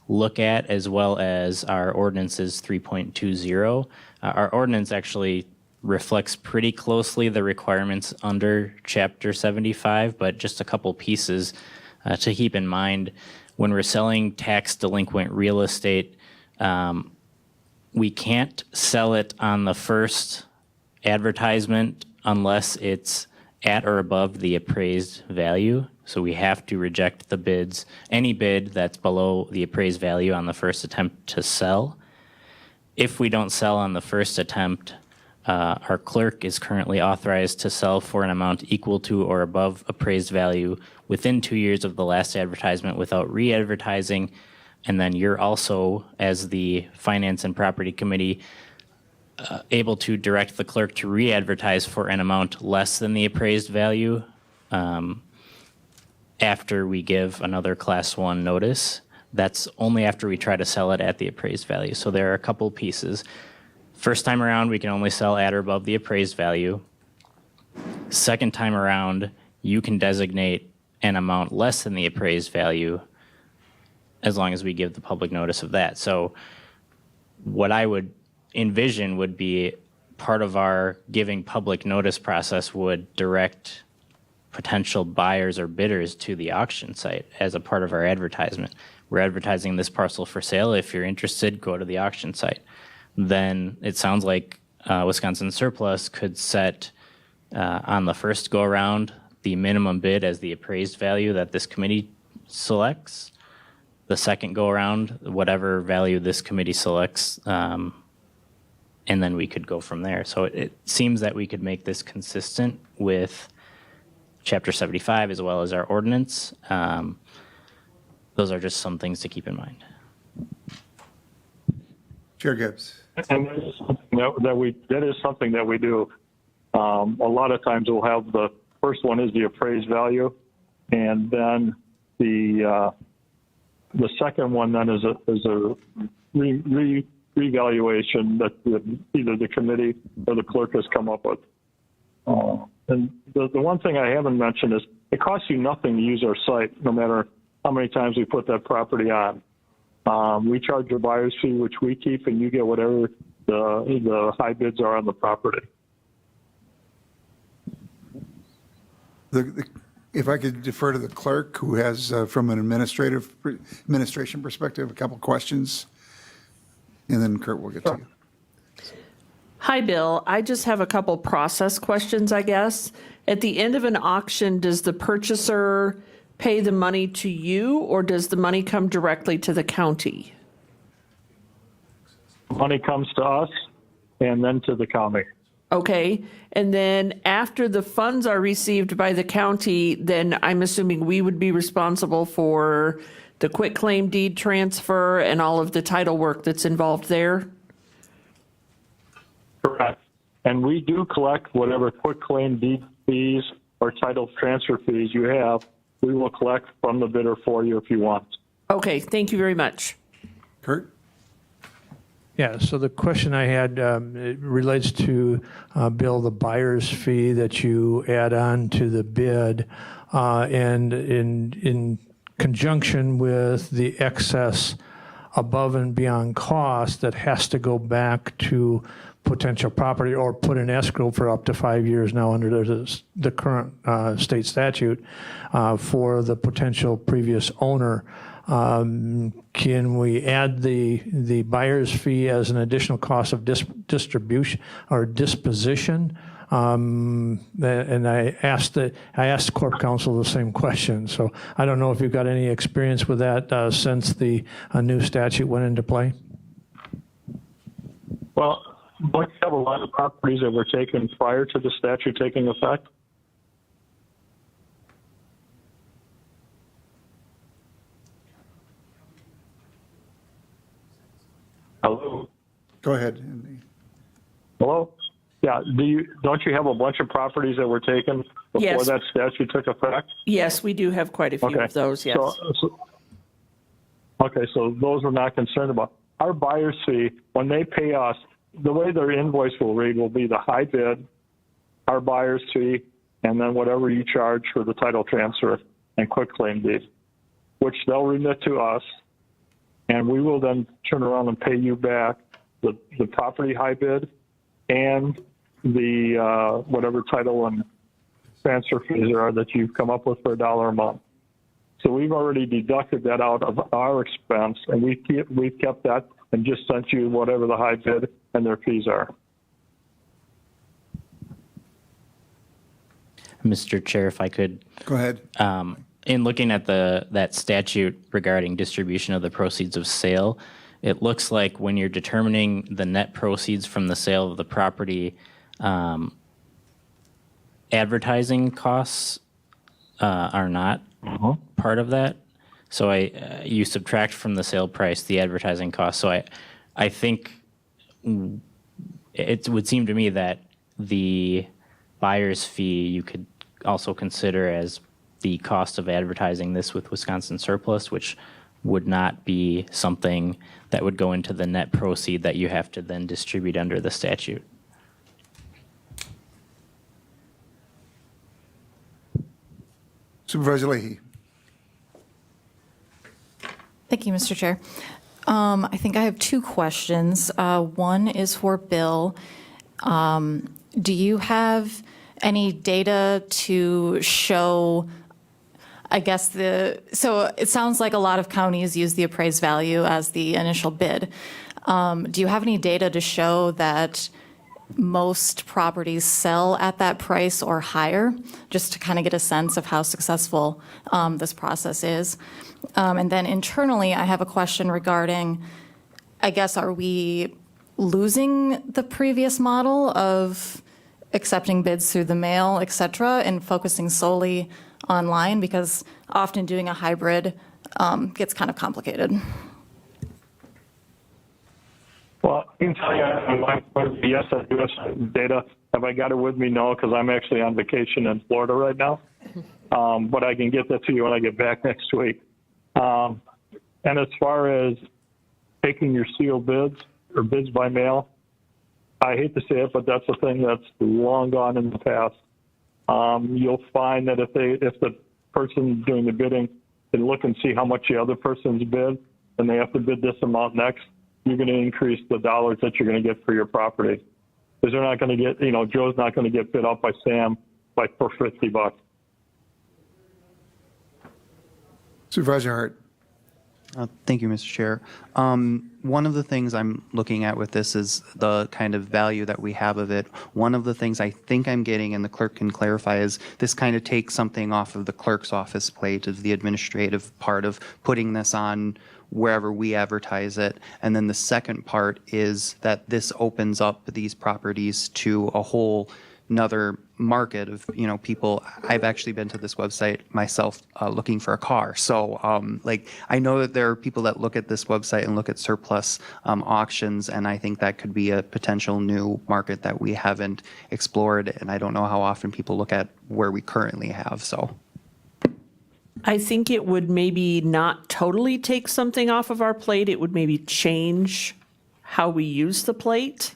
Speaker 8: look at, as well as our ordinances 3.20. Our ordinance actually reflects pretty closely the requirements under Chapter 75, but just a couple pieces to keep in mind. When we're selling tax delinquent real estate, we can't sell it on the first advertisement unless it's at or above the appraised value. So we have to reject the bids, any bid that's below the appraised value on the first attempt to sell. If we don't sell on the first attempt, our clerk is currently authorized to sell for an amount equal to or above appraised value within 2 years of the last advertisement without re-advertising. And then you're also, as the Finance and Property Committee, able to direct the clerk to re-advertise for an amount less than the appraised value after we give another Class 1 notice. That's only after we try to sell it at the appraised value. So there are a couple pieces. First time around, we can only sell at or above the appraised value. Second time around, you can designate an amount less than the appraised value as long as we give the public notice of that. So what I would envision would be part of our giving public notice process would direct potential buyers or bidders to the auction site as a part of our advertisement. We're advertising this parcel for sale. If you're interested, go to the auction site. Then it sounds like Wisconsin Surplus could set on the first go around the minimum bid as the appraised value that this committee selects. The second go around, whatever value this committee selects, and then we could go from there. So it seems that we could make this consistent with Chapter 75 as well as our ordinance. Those are just some things to keep in mind.
Speaker 1: Chair Gibbs.
Speaker 7: And that is something that we do. A lot of times we'll have the first one is the appraised value, and then the second one then is a revaluation that either the committee or the clerk has come up with. And the one thing I haven't mentioned is it costs you nothing to use our site, no matter how many times we put that property on. We charge a buyer's fee, which we keep, and you get whatever the high bids are on the property.
Speaker 1: If I could defer to the clerk, who has, from an administration perspective, a couple questions, and then Kurt will get to you.
Speaker 9: Hi, Bill. I just have a couple process questions, I guess. At the end of an auction, does the purchaser pay the money to you, or does the money come directly to the county?
Speaker 7: Money comes to us and then to the county.
Speaker 9: Okay. And then after the funds are received by the county, then I'm assuming we would be responsible for the quitclaim deed transfer and all of the title work that's involved there?
Speaker 7: Correct. And we do collect whatever quitclaim deed fees or title transfer fees you have. We will collect from the bidder for you if you want.
Speaker 9: Okay. Thank you very much.
Speaker 1: Kurt?
Speaker 2: Yeah, so the question I had it relates to, Bill, the buyer's fee that you add on to the bid, and in conjunction with the excess above and beyond cost that has to go back to potential property or put in escrow for up to 5 years now under the current state statute for the potential previous owner. Can we add the buyer's fee as an additional cost of distribution or disposition? And I asked Corp Counsel the same question. So I don't know if you've got any experience with that since the new statute went into play.
Speaker 7: Well, don't you have a lot of properties that were taken prior to the statute taking effect? Hello?
Speaker 1: Go ahead.
Speaker 7: Hello? Yeah, don't you have a bunch of properties that were taken before
Speaker 9: Yes.
Speaker 7: that statute took effect?
Speaker 9: Yes, we do have quite a few
Speaker 7: Okay.
Speaker 9: of those, yes.
Speaker 7: So those we're not concerned about. Our buyer's fee, when they pay us, the way their invoice will read will be the high bid, our buyer's fee, and then whatever you charge for the title transfer and quitclaim deed, which they'll remit to us, and we will then turn around and pay you back the property high bid and the whatever title and transfer fees there are that you've come up with for $1 a month. So we've already deducted that out of our expense, and we've kept that and just sent you whatever the high bid and their fees are.
Speaker 8: Mr. Chair, if I could,
Speaker 1: Go ahead.
Speaker 8: in looking at that statute regarding distribution of the proceeds of sale, it looks like when you're determining the net proceeds from the sale of the property, advertising costs are not part of that. So you subtract from the sale price the advertising cost. So I think it would seem to me that the buyer's fee you could also consider as the cost of advertising this with Wisconsin Surplus, which would not be something that would go into the net proceed that you have to then distribute under the statute.
Speaker 1: Supervisor Leahy.
Speaker 10: Thank you, Mr. Chair. I think I have two questions. One is for Bill. Do you have any data to show, I guess, so it sounds like a lot of counties use the appraised value as the initial bid. Do you have any data to show that most properties sell at that price or higher, just to kind of get a sense of how successful this process is? And then internally, I have a question regarding, I guess, are we losing the previous model of accepting bids through the mail, et cetera, and focusing solely online? Because often doing a hybrid gets kind of complicated.
Speaker 7: Well, I can tell you, yes, I do have some data. Have I got it with me? No, because I'm actually on vacation in Florida right now. But I can get that to you when I get back next week. And as far as taking your sealed bids or bids by mail, I hate to say it, but that's a thing that's long gone in the past. You'll find that if the person doing the bidding can look and see how much the other person's bid, and they have to bid this amount next, you're going to increase the dollars that you're going to get for your property. Because they're not going to get, Joe's not going to get bid up by Sam for $50.
Speaker 1: Supervisor Hart.
Speaker 5: Thank you, Mr. Chair. One of the things I'm looking at with this is the kind of value that we have of it. One of the things I think I'm getting, and the clerk can clarify, is this kind of takes something off of the clerk's office plate of the administrative part of putting this on wherever we advertise it. And then the second part is that this opens up these properties to a whole another market of, people. I've actually been to this website myself looking for a car. So I know that there are people that look at this website and look at surplus auctions, and I think that could be a potential new market that we haven't explored. And I don't know how often people look at where we currently have, so.
Speaker 9: I think it would maybe not totally take something off of our plate. It would maybe change how we use the plate,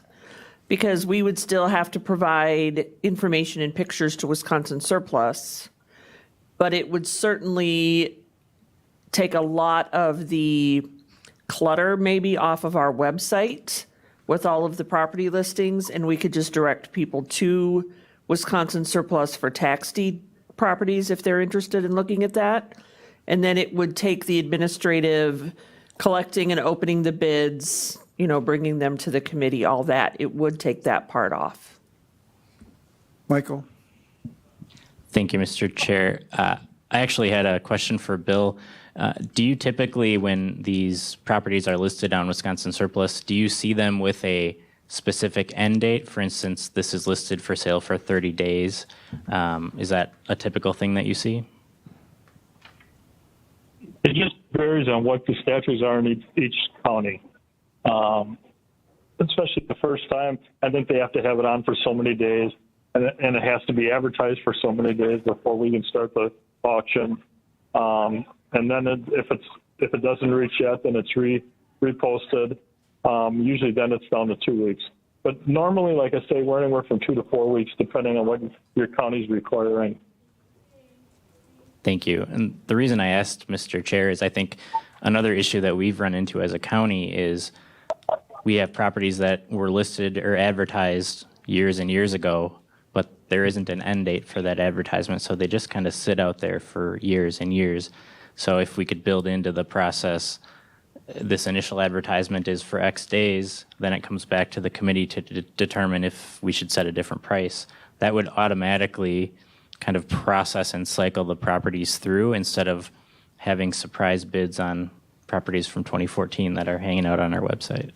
Speaker 9: because we would still have to provide information and pictures to Wisconsin Surplus. But it would certainly take a lot of the clutter maybe off of our website with all of the property listings, and we could just direct people to Wisconsin Surplus for tax deed properties if they're interested in looking at that. And then it would take the administrative collecting and opening the bids, bringing them to the committee, all that. It would take that part off.
Speaker 1: Michael.
Speaker 8: Thank you, Mr. Chair. I actually had a question for Bill. Do you typically, when these properties are listed on Wisconsin Surplus, do you see them with a specific end date? For instance, this is listed for sale for 30 days. Is that a typical thing that you see?
Speaker 7: It just varies on what the statutes are in each county. especially the first time, I think they have to have it on for so many days, and it has to be advertised for so many days before we can start the auction. And then if it doesn't reach yet, then it's reposted. Usually then it's down to 2 weeks. But normally, like I say, we're anywhere from 2 to 4 weeks, depending on what your county's requiring.
Speaker 8: Thank you. And the reason I asked, Mr. Chair, is I think another issue that we've run into as a county is we have properties that were listed or advertised years and years ago, but there isn't an end date for that advertisement, so they just kind of sit out there for years and years. So if we could build into the process, this initial advertisement is for X days, then it comes back to the committee to determine if we should set a different price. That would automatically kind of process and cycle the properties through instead of having surprise bids on properties from 2014 that are hanging out on our website.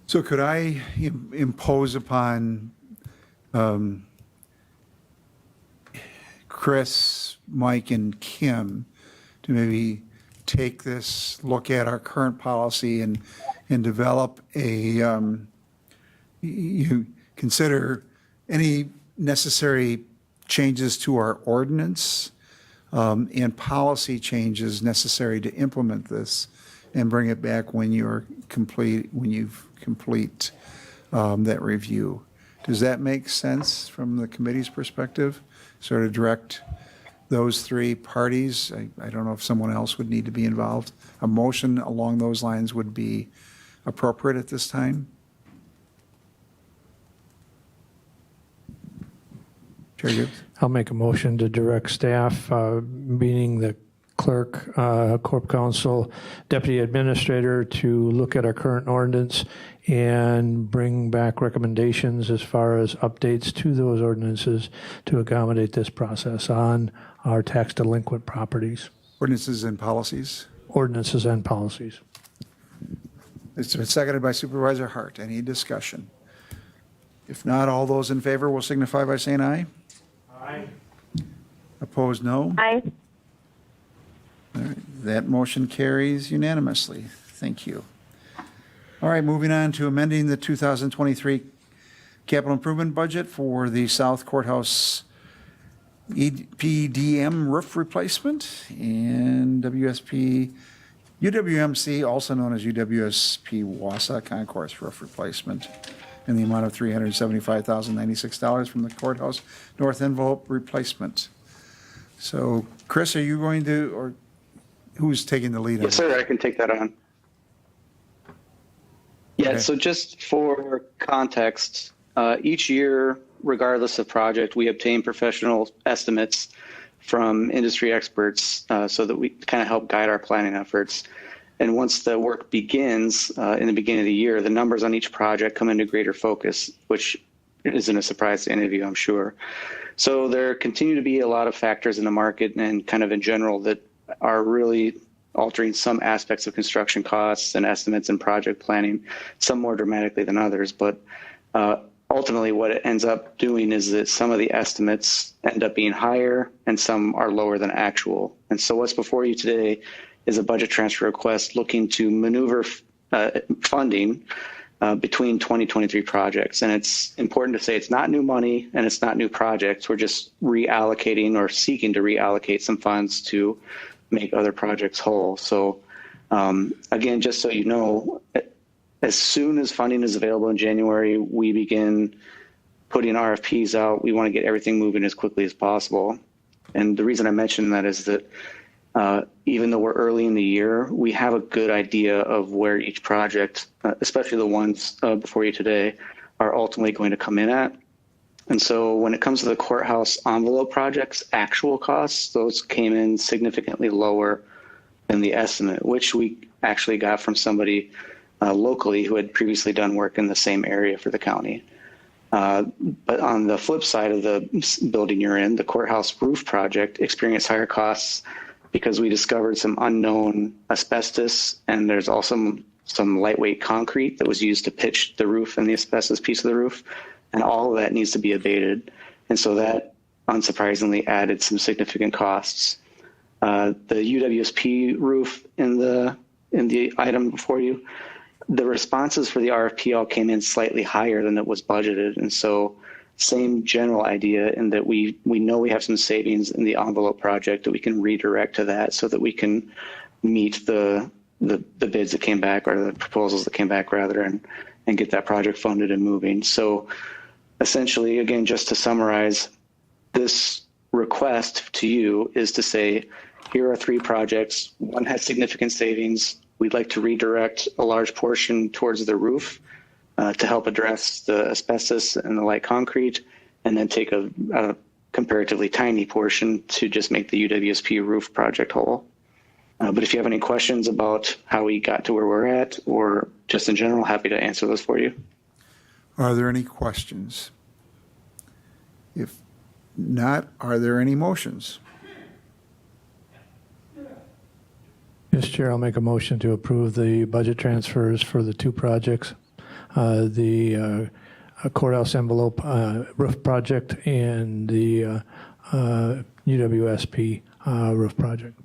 Speaker 1: So could I impose upon Chris, Mike, and Kim to maybe take this, look at our current policy and develop a, you consider any necessary changes to our ordinance and policy changes necessary to implement this and bring it back when you've complete that review. Does that make sense from the committee's perspective? Sort of direct those three parties. I don't know if someone else would need to be involved. A motion along those lines would be appropriate at this time. Chair Gibbs?
Speaker 2: I'll make a motion to direct staff, meaning the clerk, corp counsel, deputy administrator, to look at our current ordinance and bring back recommendations as far as updates to those ordinances to accommodate this process on our tax delinquent properties.
Speaker 1: Ordinances and policies.
Speaker 2: Ordinances and policies.
Speaker 1: It's been seconded by Supervisor Hart. Any discussion? If not, all those in favor will signify by saying aye. Aye. Opposed, no.
Speaker 11: Aye.
Speaker 1: All right, that motion carries unanimously. Thank you. All right, moving on to amending the 2023 capital improvement budget for the South Courthouse EPDM roof replacement and UWMC, also known as UWSP Wausau Concourse roof replacement in the amount of $375,096 from the courthouse north envelope replacement. So, Chris, are you going to, or who's taking the lead on
Speaker 6: Yes, sir, I can take that on. Yeah,
Speaker 1: Okay.
Speaker 6: so just for context, each year, regardless of project, we obtain professional estimates from industry experts so that we kind of help guide our planning efforts. And once the work begins in the beginning of the year, the numbers on each project come into greater focus, which isn't a surprise to any of you, I'm sure. So there continue to be a lot of factors in the market and kind of in general that are really altering some aspects of construction costs and estimates and project planning, some more dramatically than others. But ultimately what it ends up doing is that some of the estimates end up being higher and some are lower than actual. And so what's before you today is a budget transfer request looking to maneuver funding between 2023 projects. And it's important to say it's not new money and it's not new projects. We're just reallocating or seeking to reallocate some funds to make other projects whole. So again, just so you know, as soon as funding is available in January, we begin putting RFPs out. We want to get everything moving as quickly as possible. And the reason I mention that is that even though we're early in the year, we have a good idea of where each project, especially the ones before you today, are ultimately going to come in at. And so when it comes to the courthouse envelope projects, actual costs, those came in significantly lower than the estimate, which we actually got from somebody locally who had previously done work in the same area for the county. But on the flip side of the building you're in, the courthouse roof project experienced higher costs because we discovered some unknown asbestos, and there's also some lightweight concrete that was used to pitch the roof and the asbestos piece of the roof, and all of that needs to be abated. And so that, unsurprisingly, added some significant costs. The UWSP roof in in the item before you, the responses for the RFP all came in slightly higher than it was budgeted. And so same general idea in that we know we have some savings in the envelope project that we can redirect to that so that we can meet the bids that came back, or the proposals that came back rather, and get that project funded and moving. So essentially, again, just to summarize, this request to you is to say, here are 3 projects. One has significant savings. We'd like to redirect a large portion towards the roof to help address the asbestos and the light concrete, and then take a comparatively tiny portion to just make the UWSP roof project whole. But if you have any questions about how we got to where we're at, or just in general, happy to answer those for you.
Speaker 1: Are there any questions? If not, are there any motions?
Speaker 2: Mr. Chair, I'll make a motion to approve the budget transfers for the 2 projects, the courthouse envelope roof project and the UWSP roof project.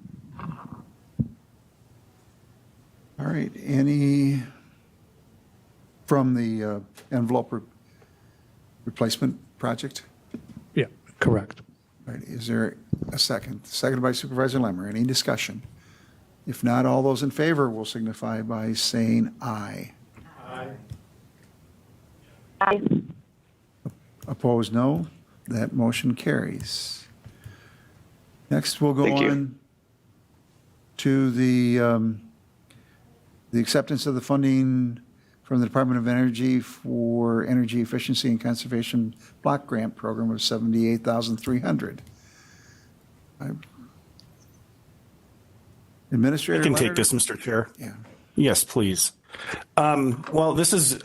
Speaker 1: All right, any from the envelope replacement project?
Speaker 2: Yeah, correct.
Speaker 1: All right, is there a second? Seconded by Supervisor Lemmer. Any discussion? If not, all those in favor will signify by saying aye.
Speaker 11: Aye.
Speaker 1: Opposed, no. That motion carries. Next, we'll go
Speaker 6: Thank you.
Speaker 1: on to the acceptance of the funding from the Department of Energy for Energy Efficiency and Conservation Block Grant Program of $78,300. Administrator
Speaker 4: I can
Speaker 1: Leonard?
Speaker 4: take this, Mr. Chair.
Speaker 1: Yeah.
Speaker 4: Yes, please. Well, this is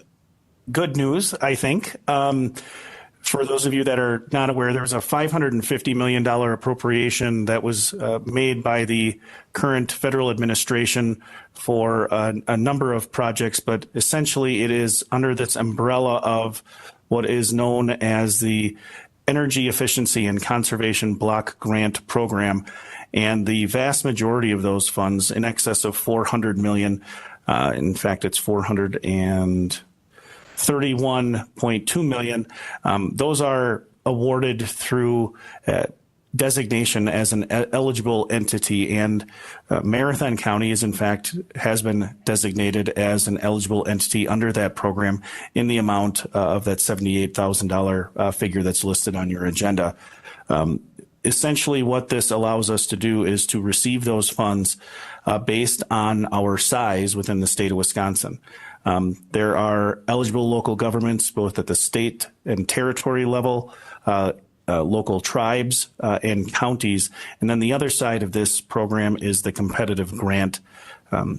Speaker 4: good news, I think. For those of you that are not aware, there was a $550 million appropriation that was made by the current federal administration for a number of projects, but essentially it is under this umbrella of what is known as the Energy Efficiency and Conservation Block Grant Program. And the vast majority of those funds, in excess of $400 million, in fact, it's $431.2 million. Those are awarded through designation as an eligible entity, and Marathon County is, in fact, has been designated as an eligible entity under that program in the amount of that $78,000 figure that's listed on your agenda. Essentially, what this allows us to do is to receive those funds based on our size within the state of Wisconsin. There are eligible local governments, both at the state and territory level, local tribes and counties. And then the other side of this program is the competitive grant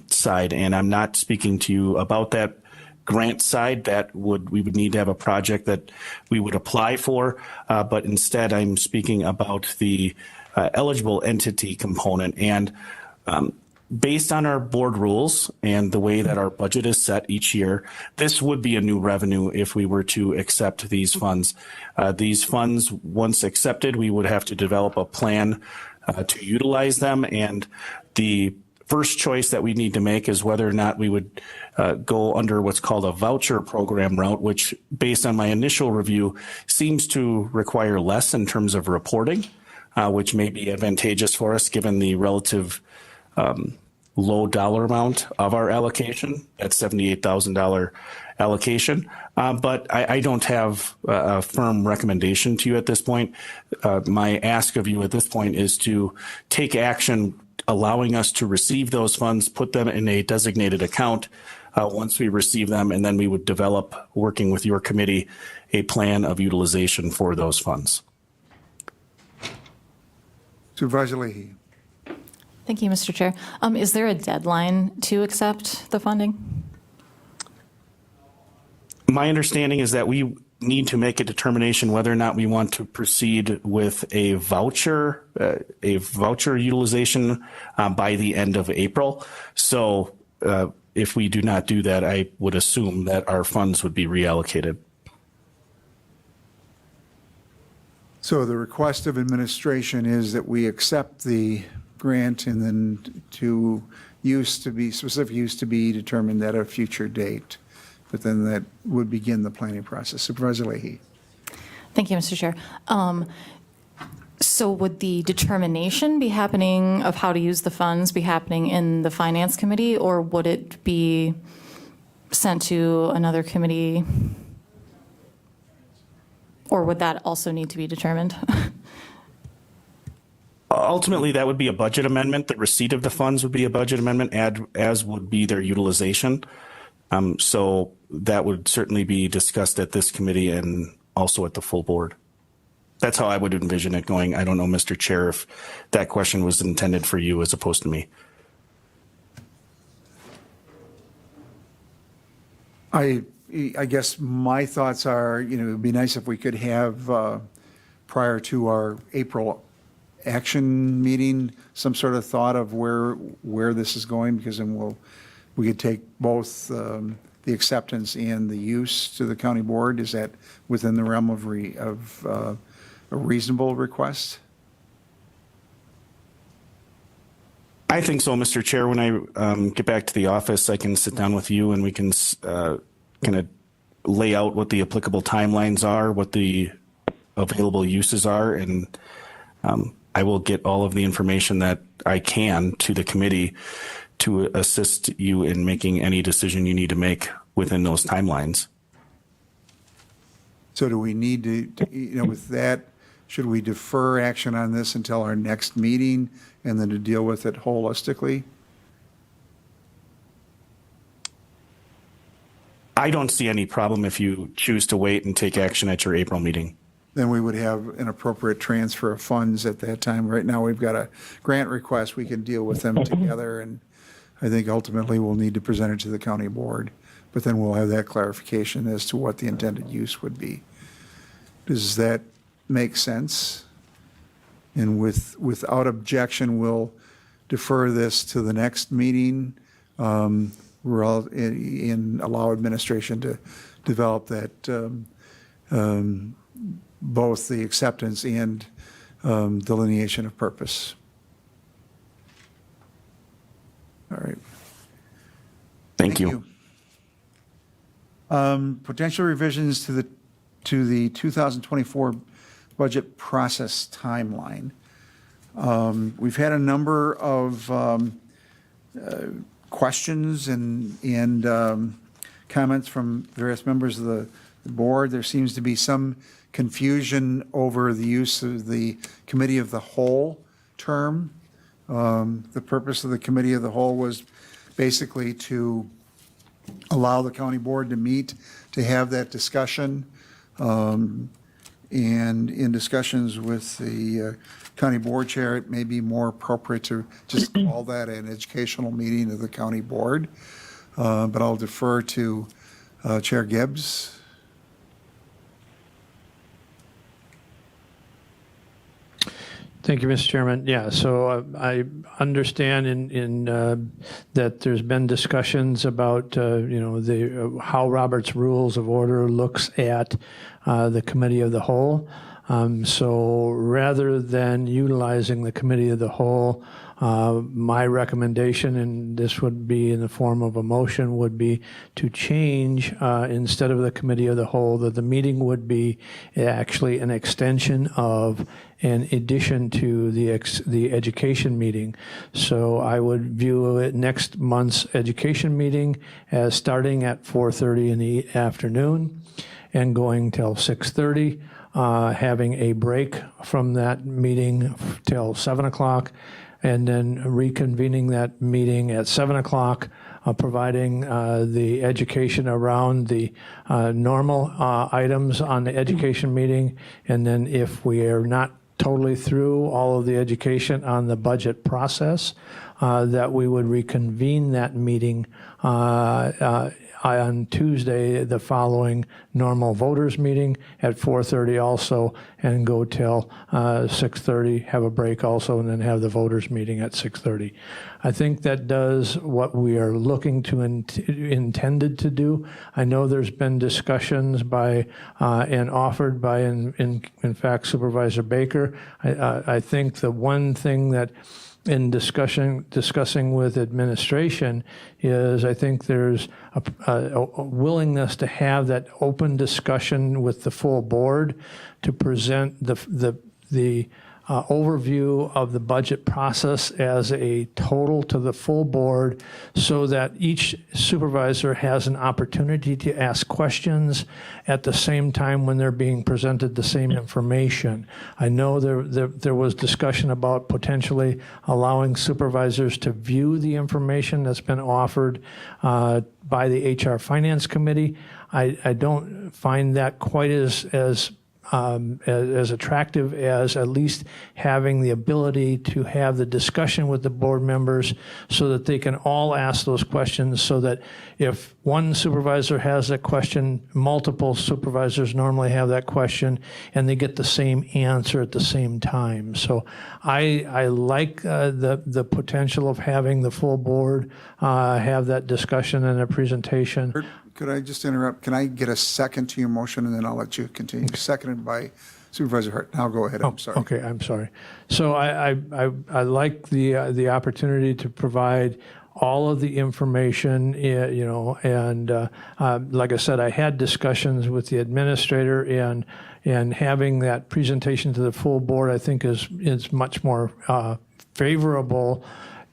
Speaker 4: side. And I'm not speaking to you about that grant side. We would need to have a project that we would apply for. But instead, I'm speaking about the eligible entity component. And based on our board rules and the way that our budget is set each year, this would be a new revenue if we were to accept these funds. These funds, once accepted, we would have to develop a plan to utilize them. And the first choice that we need to make is whether or not we would go under what's called a voucher program route, which, based on my initial review, seems to require less in terms of reporting, which may be advantageous for us given the relative low dollar amount of our allocation, that $78,000 allocation. But I don't have a firm recommendation to you at this point. My ask of you at this point is to take action allowing us to receive those funds, put them in a designated account once we receive them, and then we would develop, working with your committee, a plan of utilization for those funds.
Speaker 1: Supervisor Leahy.
Speaker 10: Thank you, Mr. Chair. Is there a deadline to accept the funding?
Speaker 4: My understanding is that we need to make a determination whether or not we want to proceed with a voucher utilization by the end of April. So if we do not do that, I would assume that our funds would be reallocated.
Speaker 1: So the request of administration is that we accept the grant and then to specific use to be determined at a future date. But then that would begin the planning process. Supervisor Leahy.
Speaker 10: Thank you, Mr. Chair. So would the determination be happening of how to use the funds be happening in the Finance Committee, or would it be sent to another committee? Or would that also need to be determined?
Speaker 4: Ultimately, that would be a budget amendment. The receipt of the funds would be a budget amendment, as would be their utilization. So that would certainly be discussed at this committee and also at the full board. That's how I would envision it going. I don't know, Mr. Chair, if that question was intended for you as opposed to me.
Speaker 1: I guess my thoughts are, it would be nice if we could have, prior to our April action meeting, some sort of thought of where this is going, because then we could take both the acceptance and the use to the county board. Is that within the realm of a reasonable request?
Speaker 4: I think so, Mr. Chair. When I get back to the office, I can sit down with you and we can kind of lay out what the applicable timelines are, what the available uses are, and I will get all of the information that I can to the committee to assist you in making any decision you need to make within those timelines.
Speaker 1: So do we need to, with that, should we defer action on this until our next meeting and then to deal with it holistically?
Speaker 4: I don't see any problem if you choose to wait and take action at your April meeting.
Speaker 1: Then we would have an appropriate transfer of funds at that time. Right now, we've got a grant request. We can deal with them together, and I think ultimately we'll need to present it to the county board. But then we'll have that clarification as to what the intended use would be. Does that make sense? And without objection, we'll defer this to the next meeting. We're all in allow administration to develop that both the acceptance and delineation of purpose. All right.
Speaker 4: Thank you.
Speaker 1: Potential revisions to the 2024 budget process timeline. We've had a number of questions and comments from various members of the board. There seems to be some confusion over the use of the committee of the whole term. The purpose of the committee of the whole was basically to allow the county board to meet, to have that discussion. And in discussions with the county board chair, it may be more appropriate to just call that an educational meeting of the county board. But I'll defer to Chair Gibbs.
Speaker 2: Thank you, Mr. Chairman. Yeah, so I understand in that there's been discussions about how Robert's Rules of Order looks at the committee of the whole. So rather than utilizing the committee of the whole, my recommendation, and this would be in the form of a motion, would be to change instead of the committee of the whole, that the meeting would be actually an extension of, in addition to the education meeting. So I would view it next month's education meeting as starting at 4:30 in the afternoon and going till 6:30. Having a break from that meeting till 7 o'clock, and then reconvening that meeting at 7 o'clock, providing the education around the normal items on the education meeting. And then if we are not totally through all of the education on the budget process, that we would reconvene that meeting on Tuesday, the following normal voters meeting at 4:30 also, and go till 6:30, have a break also, and then have the voters meeting at 6:30. I think that does what we are looking to intended to do. I know there's been discussions by and offered by, in fact, Supervisor Baker. I think the one thing that in discussing with administration is I think there's a willingness to have that open discussion with the full board to present the overview of the budget process as a total to the full board so that each supervisor has an opportunity to ask questions at the same time when they're being presented the same information. I know there was discussion about potentially allowing supervisors to view the information that's been offered by the HR Finance Committee. I don't find that quite as attractive as at least having the ability to have the discussion with the board members so that they can all ask those questions, so that if one supervisor has a question, multiple supervisors normally have that question and they get the same answer at the same time. So I like the potential of having the full board have that discussion and a presentation.
Speaker 1: Could I just interrupt? Can I get a second to your motion, and then I'll let you continue? Seconded by Supervisor Hart. Now go ahead. I'm sorry.
Speaker 2: Okay, I'm sorry. So I like the opportunity to provide all of the information, and like I said, I had discussions with the administrator, and having that presentation to the full board, I think is much more favorable.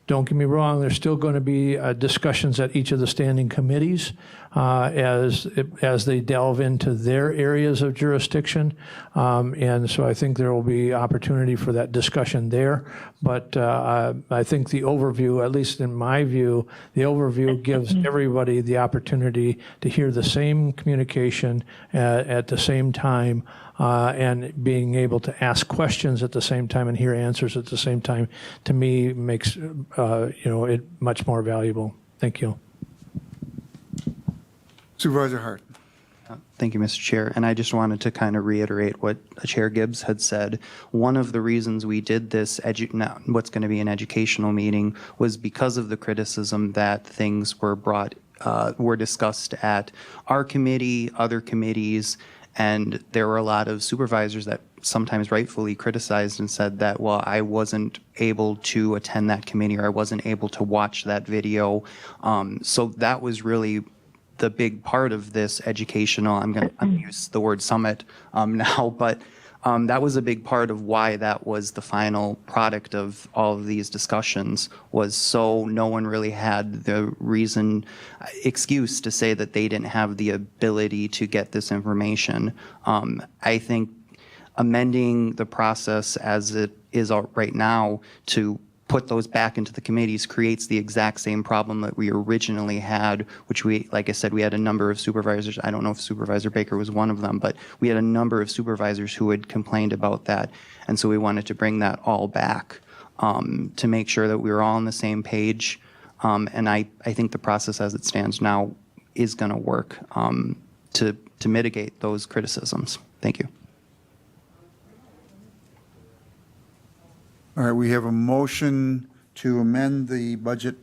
Speaker 2: Don't get me wrong, there's still going to be discussions at each of the standing committees as they delve into their areas of jurisdiction. And so I think there will be opportunity for that discussion there. But I think the overview, at least in my view, the overview gives everybody the opportunity to hear the same communication at the same time. And being able to ask questions at the same time and hear answers at the same time, to me, makes it much more valuable. Thank you.
Speaker 1: Supervisor Hart.
Speaker 5: Thank you, Mr. Chair. And I just wanted to kind of reiterate what Chair Gibbs had said. One of the reasons we did this, what's going to be an educational meeting, was because of the criticism that things were discussed at our committee, other committees, and there were a lot of supervisors that sometimes rightfully criticized and said that, well, I wasn't able to attend that committee or I wasn't able to watch that video. So that was really the big part of this educational, I'm going to use the word summit now, but that was a big part of why that was the final product of all of these discussions, was so no one really had the excuse to say that they didn't have the ability to get this information. I think amending the process as it is right now to put those back into the committees creates the exact same problem that we originally had, which like I said, we had a number of supervisors. I don't know if Supervisor Baker was one of them, but we had a number of supervisors who had complained about that. And so we wanted to bring that all back to make sure that we were all on the same page. And I think the process as it stands now is going to work to mitigate those criticisms. Thank you.
Speaker 1: All right, we have a motion to amend the budget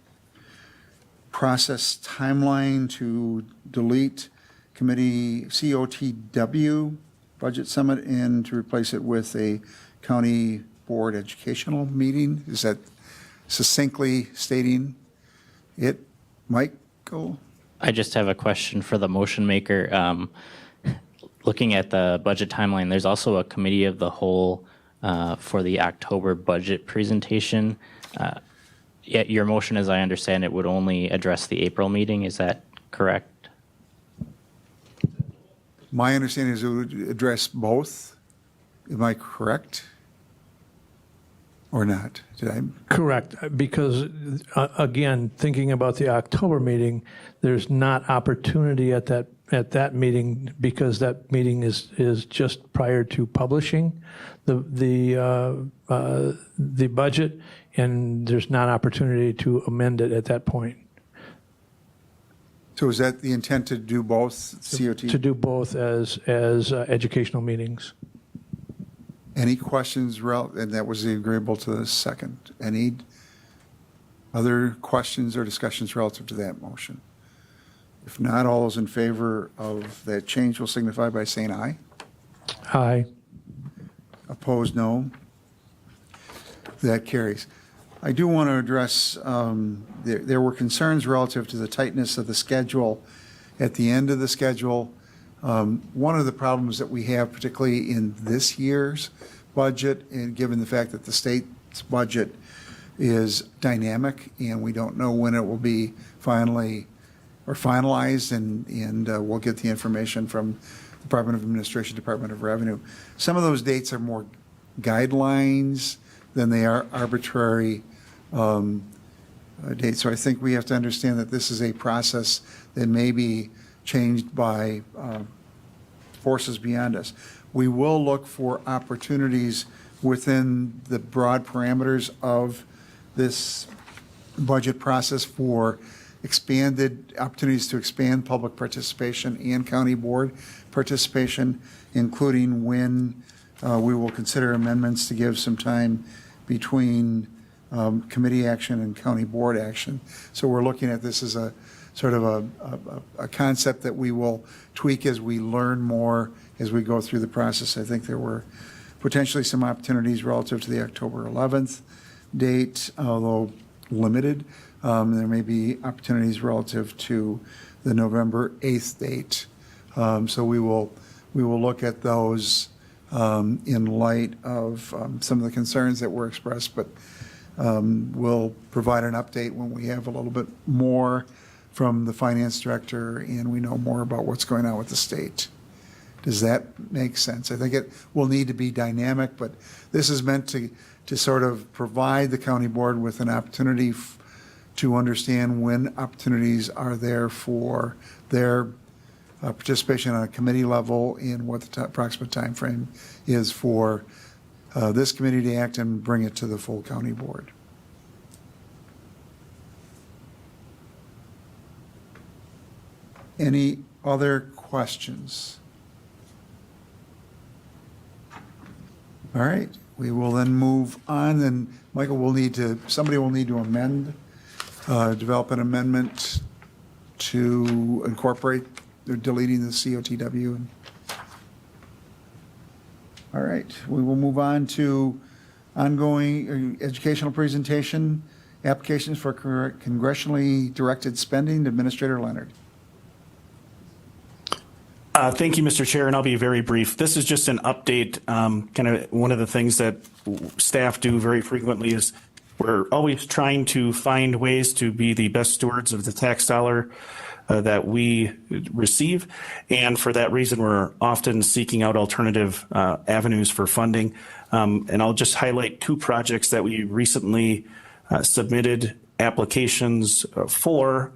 Speaker 1: process timeline to delete committee COTW budget summit and to replace it with a county board educational meeting. Is that succinctly stating it? Michael?
Speaker 8: I just have a question for the motion maker. Looking at the budget timeline, there's also a committee of the whole for the October budget presentation. Yet your motion, as I understand it, would only address the April meeting. Is that correct?
Speaker 1: My understanding is it would address both. Am I correct? Or not? Did I?
Speaker 2: Correct, because again, thinking about the October meeting, there's not opportunity at that meeting because that meeting is just prior to publishing the budget, and there's not opportunity to amend it at that point.
Speaker 1: So is that the intent to do both COT?
Speaker 2: To do both as educational meetings.
Speaker 1: Any questions, and that was agreeable to the second. Any other questions or discussions relative to that motion? If not, all those in favor of that change will signify by saying aye.
Speaker 2: Aye.
Speaker 1: Opposed, no. That carries. I do want to address, there were concerns relative to the tightness of the schedule at the end of the schedule. One of the problems that we have, particularly in this year's budget, and given the fact that the state's budget is dynamic and we don't know when it will be finalized, and we'll get the information from Department of Administration, Department of Revenue. Some of those dates are more guidelines than they are arbitrary dates. So I think we have to understand that this is a process that may be changed by forces beyond us. We will look for opportunities within the broad parameters of this budget process for expanded opportunities to expand public participation and county board participation, including when we will consider amendments to give some time between committee action and county board action. So we're looking at this as a sort of a concept that we will tweak as we learn more as we go through the process. I think there were potentially some opportunities relative to the October 11th date, although limited. There may be opportunities relative to the November 8th date. So we will look at those in light of some of the concerns that were expressed, but we'll provide an update when we have a little bit more from the finance director and we know more about what's going on with the state. Does that make sense? I think it will need to be dynamic, but this is meant to sort of provide the county board with an opportunity to understand when opportunities are there for their participation on a committee level and what the approximate time frame is for this committee to act and bring it to the full county board. Any other questions? All right, we will then move on. Then Michael somebody will need to amend, develop an amendment to incorporate, they're deleting the COTW. All right, we will move on to ongoing educational presentation, applications for congressionally directed spending. Administrator Leonard.
Speaker 4: Thank you, Mr. Chair, and I'll be very brief. This is just an update. Kind of one of the things that staff do very frequently is we're always trying to find ways to be the best stewards of the tax dollar that we receive. And for that reason, we're often seeking out alternative avenues for funding. And I'll just highlight two projects that we recently submitted applications for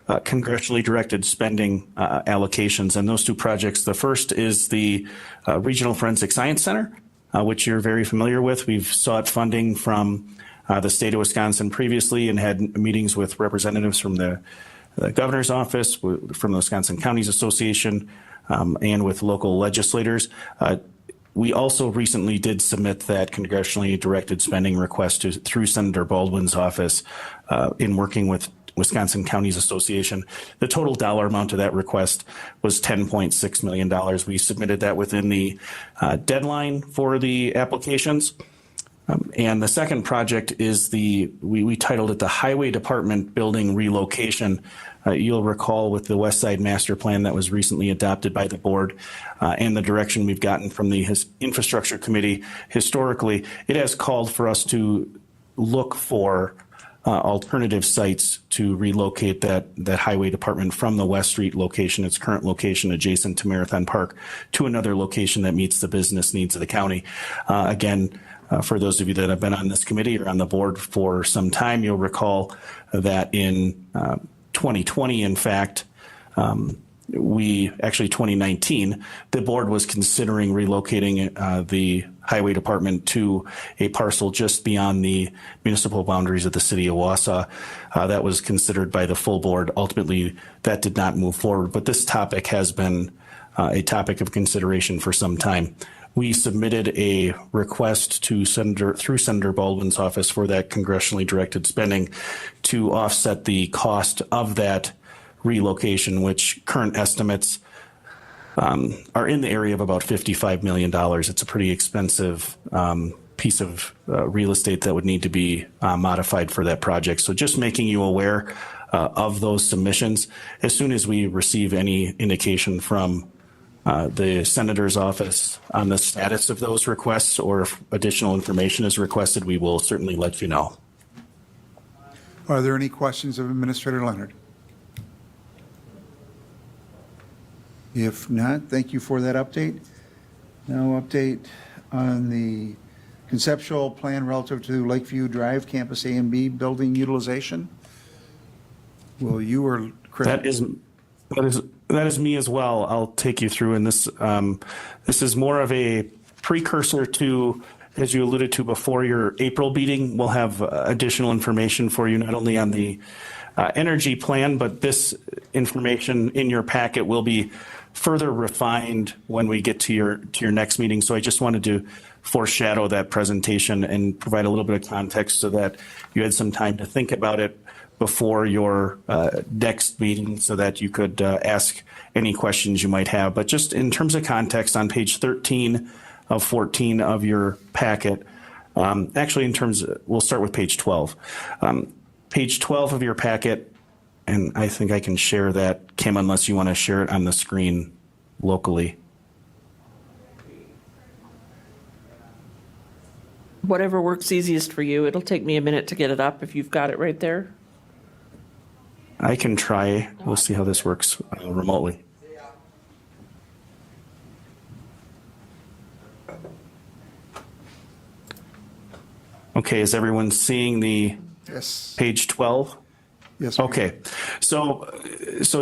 Speaker 4: congressionally directed spending allocations. And those two projects, the first is the Regional Forensic Science Center, which you're very familiar with. We've sought funding from the state of Wisconsin previously and had meetings with representatives from the governor's office, from the Wisconsin Counties Association, and with local legislators. We also recently did submit that congressionally directed spending request through Senator Baldwin's office in working with Wisconsin Counties Association. The total dollar amount of that request was $10.6 million. We submitted that within the deadline for the applications. And the second project is we titled it the Highway Department Building Relocation. You'll recall with the West Side Master Plan that was recently adopted by the board and the direction we've gotten from the Infrastructure Committee historically, it has called for us to look for alternative sites to relocate that highway department from the West Street location, its current location adjacent to Marathon Park, to another location that meets the business needs of the county. For those of you that have been on this committee or on the board for some time, you'll recall that in 2020, in fact, 2019, the board was considering relocating the highway department to a parcel just beyond the municipal boundaries of the city of Wausau. That was considered by the full board. Ultimately, that did not move forward, but this topic has been a topic of consideration for some time. We submitted a request through Senator Baldwin's office for that congressionally directed spending to offset the cost of that relocation, which current estimates are in the area of about $55 million. It's a pretty expensive piece of real estate that would need to be modified for that project. So just making you aware of those submissions. As soon as we receive any indication from the senator's office on the status of those requests, or if additional information is requested, we will certainly let you know.
Speaker 1: Are there any questions of Administrator Leonard? If not, thank you for that update. Now update on the conceptual plan relative to Lakeview Drive Campus A and B building utilization. Will you or Chris?
Speaker 4: That is me as well. I'll take you through, and this is more of a precursor to, as you alluded to before, your April meeting. We'll have additional information for you, not only on the energy plan, but this information in your packet will be further refined when we get to your next meeting. So I just wanted to foreshadow that presentation and provide a little bit of context so that you had some time to think about it before your next meeting, so that you could ask any questions you might have. But just in terms of context, on page 13 of 14 of your packet, actually we'll start with page 12. Page 12 of your packet, and I think I can share that, Kim, unless you want to share it on the screen locally.
Speaker 9: Whatever works easiest for you. It'll take me a minute to get it up if you've got it right there.
Speaker 4: I can try. We'll see how this works remotely. Okay, is everyone seeing the
Speaker 1: Yes.
Speaker 4: page 12?
Speaker 1: Yes.
Speaker 4: Okay, so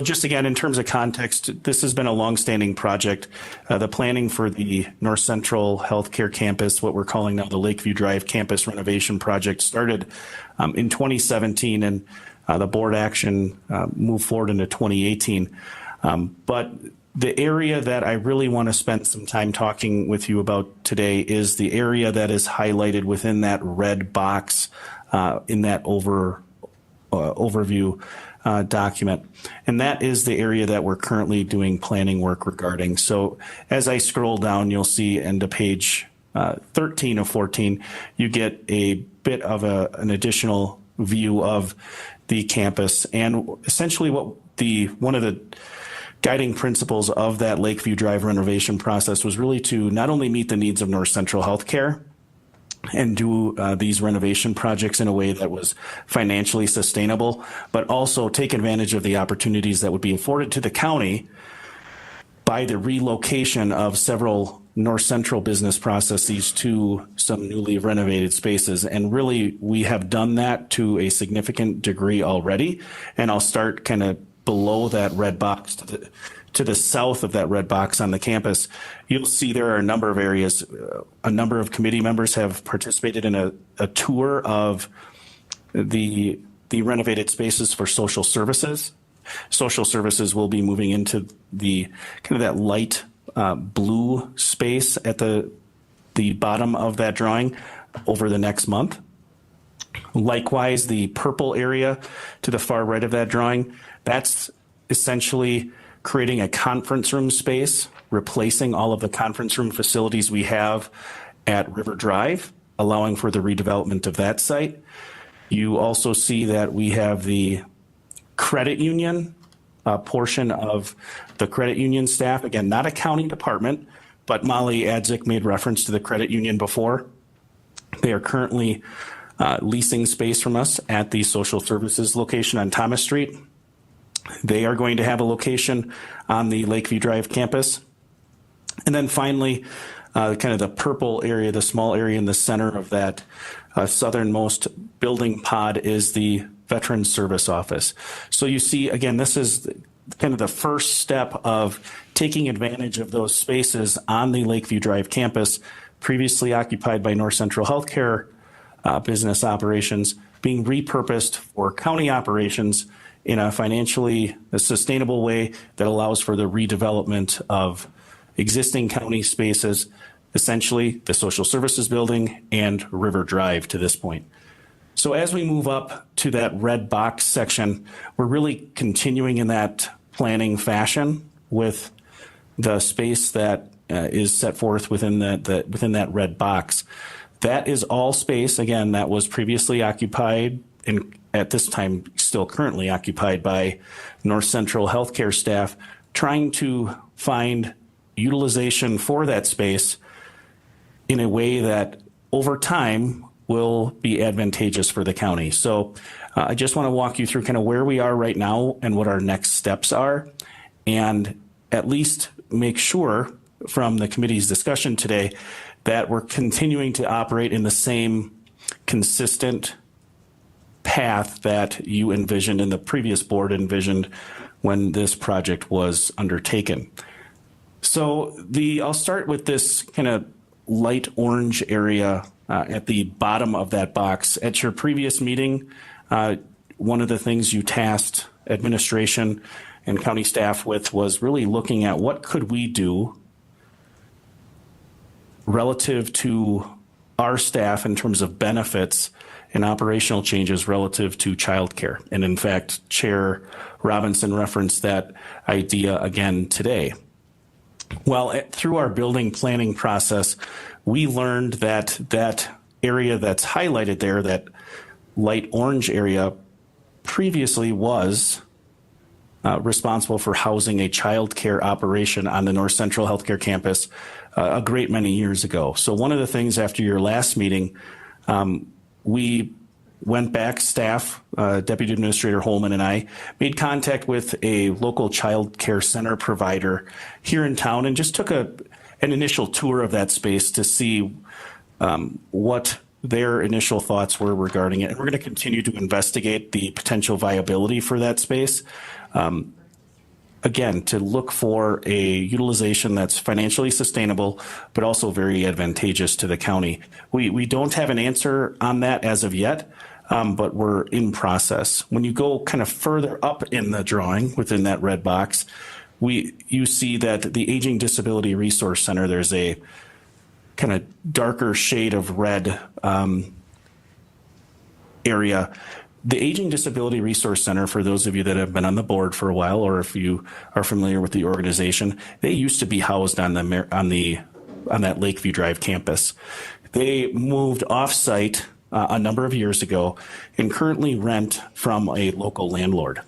Speaker 4: just again, in terms of context, this has been a longstanding project. The planning for the North Central Healthcare Campus, what we're calling now the Lakeview Drive Campus Renovation Project, started in 2017, and the board action moved forward into 2018. But the area that I really want to spend some time talking with you about today is the area that is highlighted within that red box in that overview document. And that is the area that we're currently doing planning work regarding. So as I scroll down, you'll see into page 13 of 14, you get a bit of an additional view of the campus. And essentially one of the guiding principles of that Lakeview Drive renovation process was really to not only meet the needs of North Central Healthcare and do these renovation projects in a way that was financially sustainable, but also take advantage of the opportunities that would be afforded to the county by the relocation of several North Central business processes to some newly renovated spaces. And really, we have done that to a significant degree already. And I'll start kind of below that red box to the south of that red box on the campus. You'll see there are a number of areas. A number of committee members have participated in a tour of the renovated spaces for social services. Social services will be moving into the kind of that light blue space at the bottom of that drawing over the next month. Likewise, the purple area to the far right of that drawing, that's essentially creating a conference room space, replacing all of the conference room facilities we have at River Drive, allowing for the redevelopment of that site. You also see that we have the credit union portion of the credit union staff. Again, not a county department, but Molly Adzik made reference to the credit union before. They are currently leasing space from us at the social services location on Thomas Street. They are going to have a location on the Lakeview Drive campus. And then finally, kind of the purple area, the small area in the center of that southernmost building pod is the Veterans Service Office. So you see, again, this is kind of the first step of taking advantage of those spaces on the Lakeview Drive campus, previously occupied by North Central Healthcare business operations, being repurposed for county operations in a financially sustainable way that allows for the redevelopment of existing county spaces, essentially the social services building and River Drive to this point. So as we move up to that red box section, we're really continuing in that planning fashion with the space that is set forth within that red box. That is all space, again, that was previously occupied and at this time still currently occupied by North Central Healthcare staff, trying to find utilization for that space in a way that over time will be advantageous for the county. So I just want to walk you through kind of where we are right now and what our next steps are, and at least make sure from the committee's discussion today that we're continuing to operate in the same consistent path that you envisioned and the previous board envisioned when this project was undertaken. So I'll start with this kind of light orange area at the bottom of that box. At your previous meeting, one of the things you tasked administration and county staff with was really looking at what could we do relative to our staff in terms of benefits and operational changes relative to childcare. And in fact, Chair Robinson referenced that idea again today. Well, through our building planning process, we learned that that area that's highlighted there, that light orange area, previously was responsible for housing a childcare operation on the North Central Healthcare campus a great many years ago. So one of the things after your last meeting, we went back, staff, Deputy Administrator Holman and I made contact with a local child care center provider here in town and just took an initial tour of that space to see what their initial thoughts were regarding it. And we're going to continue to investigate the potential viability for that space. Again, to look for a utilization that's financially sustainable, but also very advantageous to the county. We don't have an answer on that as of yet, but we're in process. When you go kind of further up in the drawing within that red box, you see that the Aging Disability Resource Center, there's a kind of darker shade of red area. The Aging Disability Resource Center, for those of you that have been on the board for a while, or if you are familiar with the organization, they used to be housed on that Lakeview Drive campus. They moved off-site a number of years ago and currently rent from a local landlord.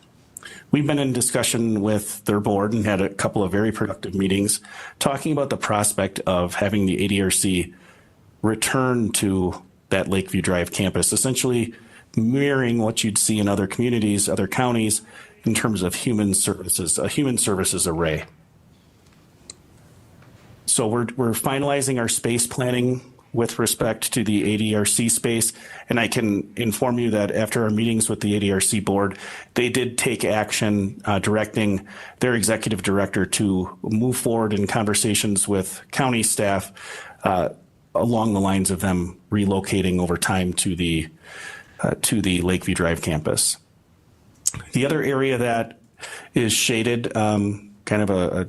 Speaker 4: We've been in discussion with their board and had a couple of very productive meetings talking about the prospect of having the ADRC return to that Lakeview Drive campus, essentially mirroring what you'd see in other communities, other counties, in terms of human services, a human services array. So we're finalizing our space planning with respect to the ADRC space, and I can inform you that after our meetings with the ADRC board, they did take action directing their executive director to move forward in conversations with county staff along the lines of them relocating over time to the Lakeview Drive campus. The other area that is shaded, kind of a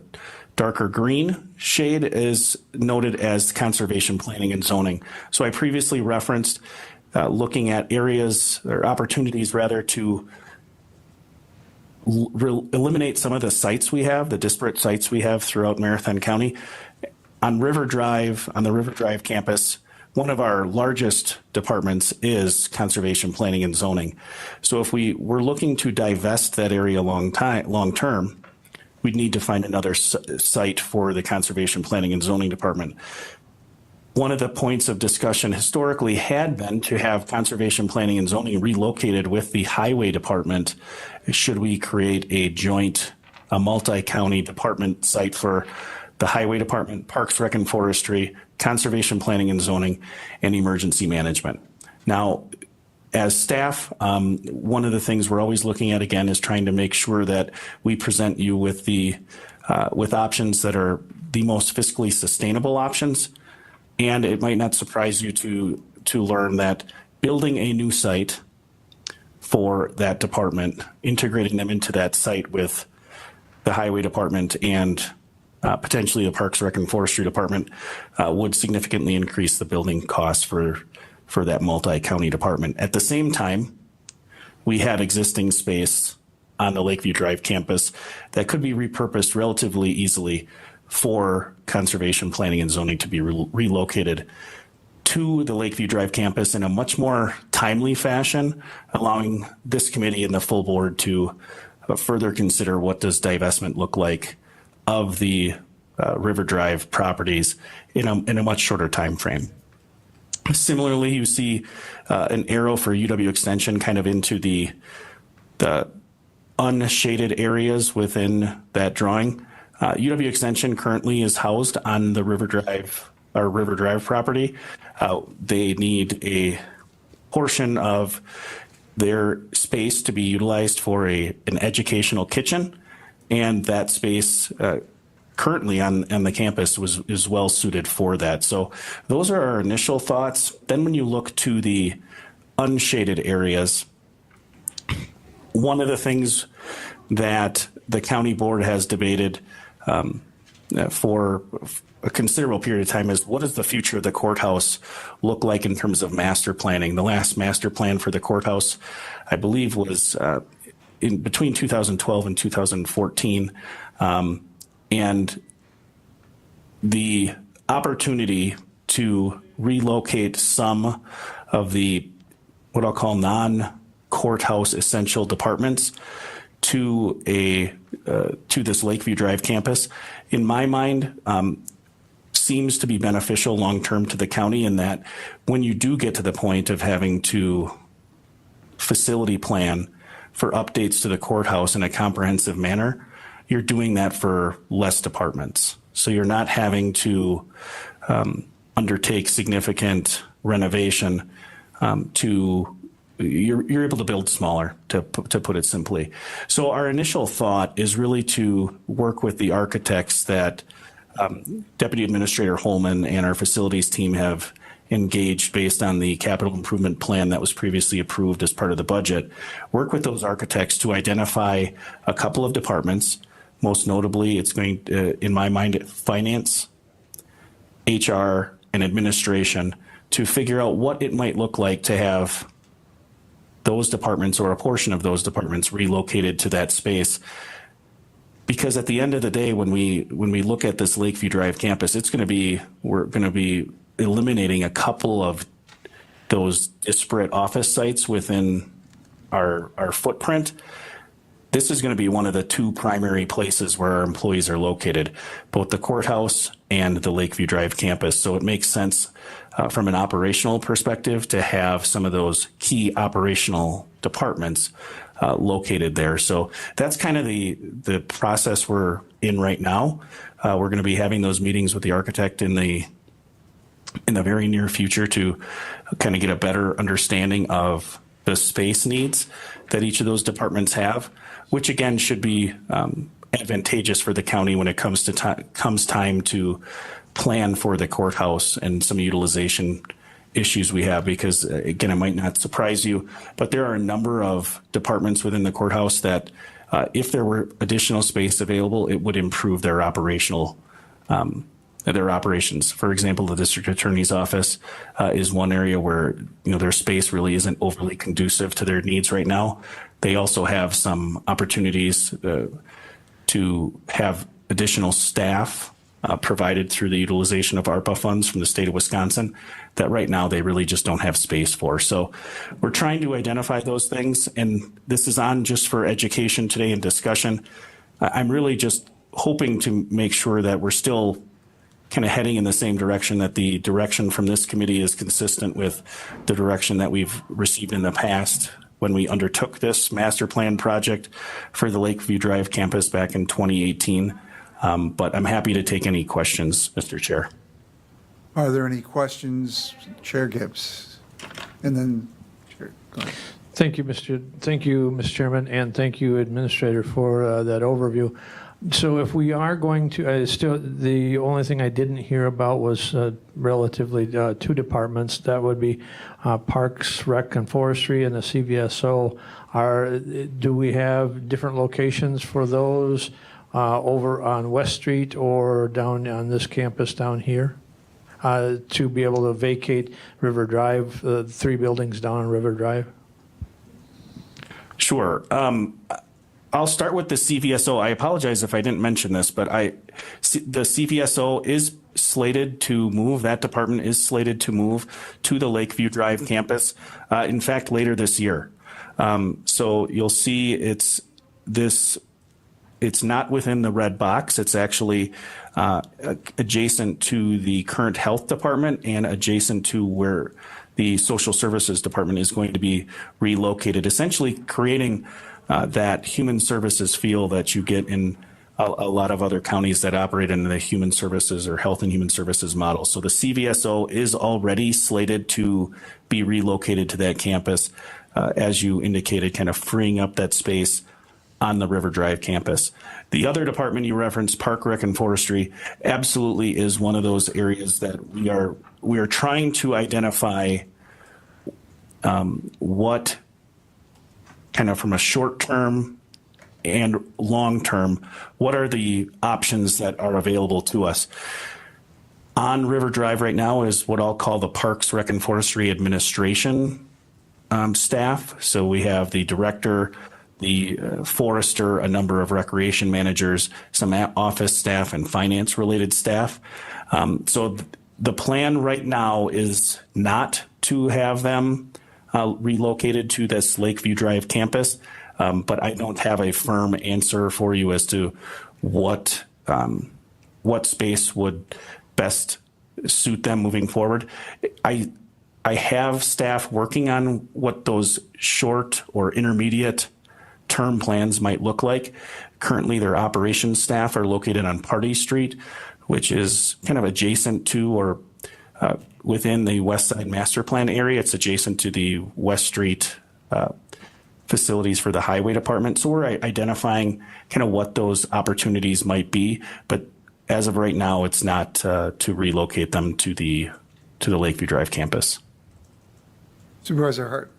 Speaker 4: darker green shade, is noted as conservation planning and zoning. So I previously referenced looking at areas or opportunities rather to eliminate some of the sites we have, the disparate sites we have throughout Marathon County. On the River Drive campus, one of our largest departments is conservation planning and zoning. So if we were looking to divest that area long term, we'd need to find another site for the conservation planning and zoning department. One of the points of discussion historically had been to have conservation planning and zoning relocated with the highway department. Should we create a multi-county department site for the highway department, parks, rec and forestry, conservation planning and zoning, and emergency management. Now, as staff, one of the things we're always looking at again is trying to make sure that we present you with with options that are the most fiscally sustainable options. And it might not surprise you to learn that building a new site for that department, integrating them into that site with the highway department and potentially the Parks, Rec, and Forestry Department would significantly increase the building costs for that multi-county department. At the same time, we have existing space on the Lakeview Drive campus that could be repurposed relatively easily for conservation planning and zoning to be relocated to the Lakeview Drive campus in a much more timely fashion, allowing this committee and the full board to further consider what does divestment look like of the River Drive properties in a much shorter time frame. Similarly, you see an arrow for UW Extension kind of into the unshaded areas within that drawing. UW Extension currently is housed on the River Drive property. They need a portion of their space to be utilized for an educational kitchen, and that space currently on the campus is well suited for that. So those are our initial thoughts. Then when you look to the unshaded areas, one of the things that the county board has debated for a considerable period of time is what does the future of the courthouse look like in terms of master planning? The last master plan for the courthouse, I believe, was in between 2012 and 2014. And the opportunity to relocate some of the what I'll call non-courthouse essential departments to this Lakeview Drive campus, in my mind, seems to be beneficial long-term to the county, in that when you do get to the point of having to facility plan for updates to the courthouse in a comprehensive manner, you're doing that for less departments. So you're not having to undertake significant renovation you're able to build smaller, to put it simply. So our initial thought is really to work with the architects that Deputy Administrator Holman and our facilities team have engaged based on the capital improvement plan that was previously approved as part of the budget. Work with those architects to identify a couple of departments. Most notably, it's going to, in my mind, finance, HR, and administration, to figure out what it might look like to have those departments or a portion of those departments relocated to that space. Because at the end of the day, when we look at this Lakeview Drive campus, we're going to be eliminating a couple of those disparate office sites within our footprint. This is going to be one of the two primary places where our employees are located, both the courthouse and the Lakeview Drive campus. So it makes sense from an operational perspective to have some of those key operational departments located there. So that's kind of the process we're in right now. We're going to be having those meetings with the architect in the very near future to kind of get a better understanding of the space needs that each of those departments have, which again should be advantageous for the county when it comes time to plan for the courthouse and some utilization issues we have. Because again, it might not surprise you, but there are a number of departments within the courthouse that if there were additional space available, it would improve their operations. For example, the district attorney's office is one area where their space really isn't overly conducive to their needs right now. They also have some opportunities to have additional staff provided through the utilization of ARPA funds from the state of Wisconsin that right now they really just don't have space for. So we're trying to identify those things, and this is on just for education today and discussion. I'm really just hoping to make sure that we're still kind of heading in the same direction, that the direction from this committee is consistent with the direction that we've received in the past when we undertook this master plan project for the Lakeview Drive campus back in 2018. But I'm happy to take any questions, Mr. Chair.
Speaker 1: Are there any questions, Chair Gibbs? And then, Chair, go ahead.
Speaker 2: Thank you, Mr. Chairman, and thank you, Administrator, for that overview. So if we are going to, the only thing I didn't hear about was relatively two departments. That would be Parks, Rec, and Forestry, and the CVSO. Do we have different locations for those over on West Street or down on this campus down here to be able to vacate River Drive, the three buildings down on River Drive?
Speaker 4: Sure. I'll start with the CVSO. I apologize if I didn't mention this, but the CVSO is slated to move. That department is slated to move to the Lakeview Drive campus. In fact, later this year. So you'll see it's not within the red box. It's actually adjacent to the current health department and adjacent to where the social services department is going to be relocated, essentially creating that human services feel that you get in a lot of other counties that operate in the human services or health and human services model. So the CVSO is already slated to be relocated to that campus, as you indicated, kind of freeing up that space on the River Drive campus. The other department you referenced, Park, Rec, and Forestry, absolutely is one of those areas that we are trying to identify what kind of from a short term and long term, what are the options that are available to us? On River Drive right now is what I'll call the Parks, Rec, and Forestry Administration staff. So we have the director, the forester, a number of recreation managers, some office staff and finance related staff. So the plan right now is not to have them relocated to this Lakeview Drive campus, but I don't have a firm answer for you as to what space would best suit them moving forward. I have staff working on what those short or intermediate term plans might look like. Currently, their operations staff are located on Party Street, which is kind of adjacent to or within the West Side Master Plan area. It's adjacent to the West Street facilities for the Highway Department. So we're identifying kind of what those opportunities might be. But as of right now, it's not to relocate them to the Lakeview Drive campus.
Speaker 1: Supervisor Hart.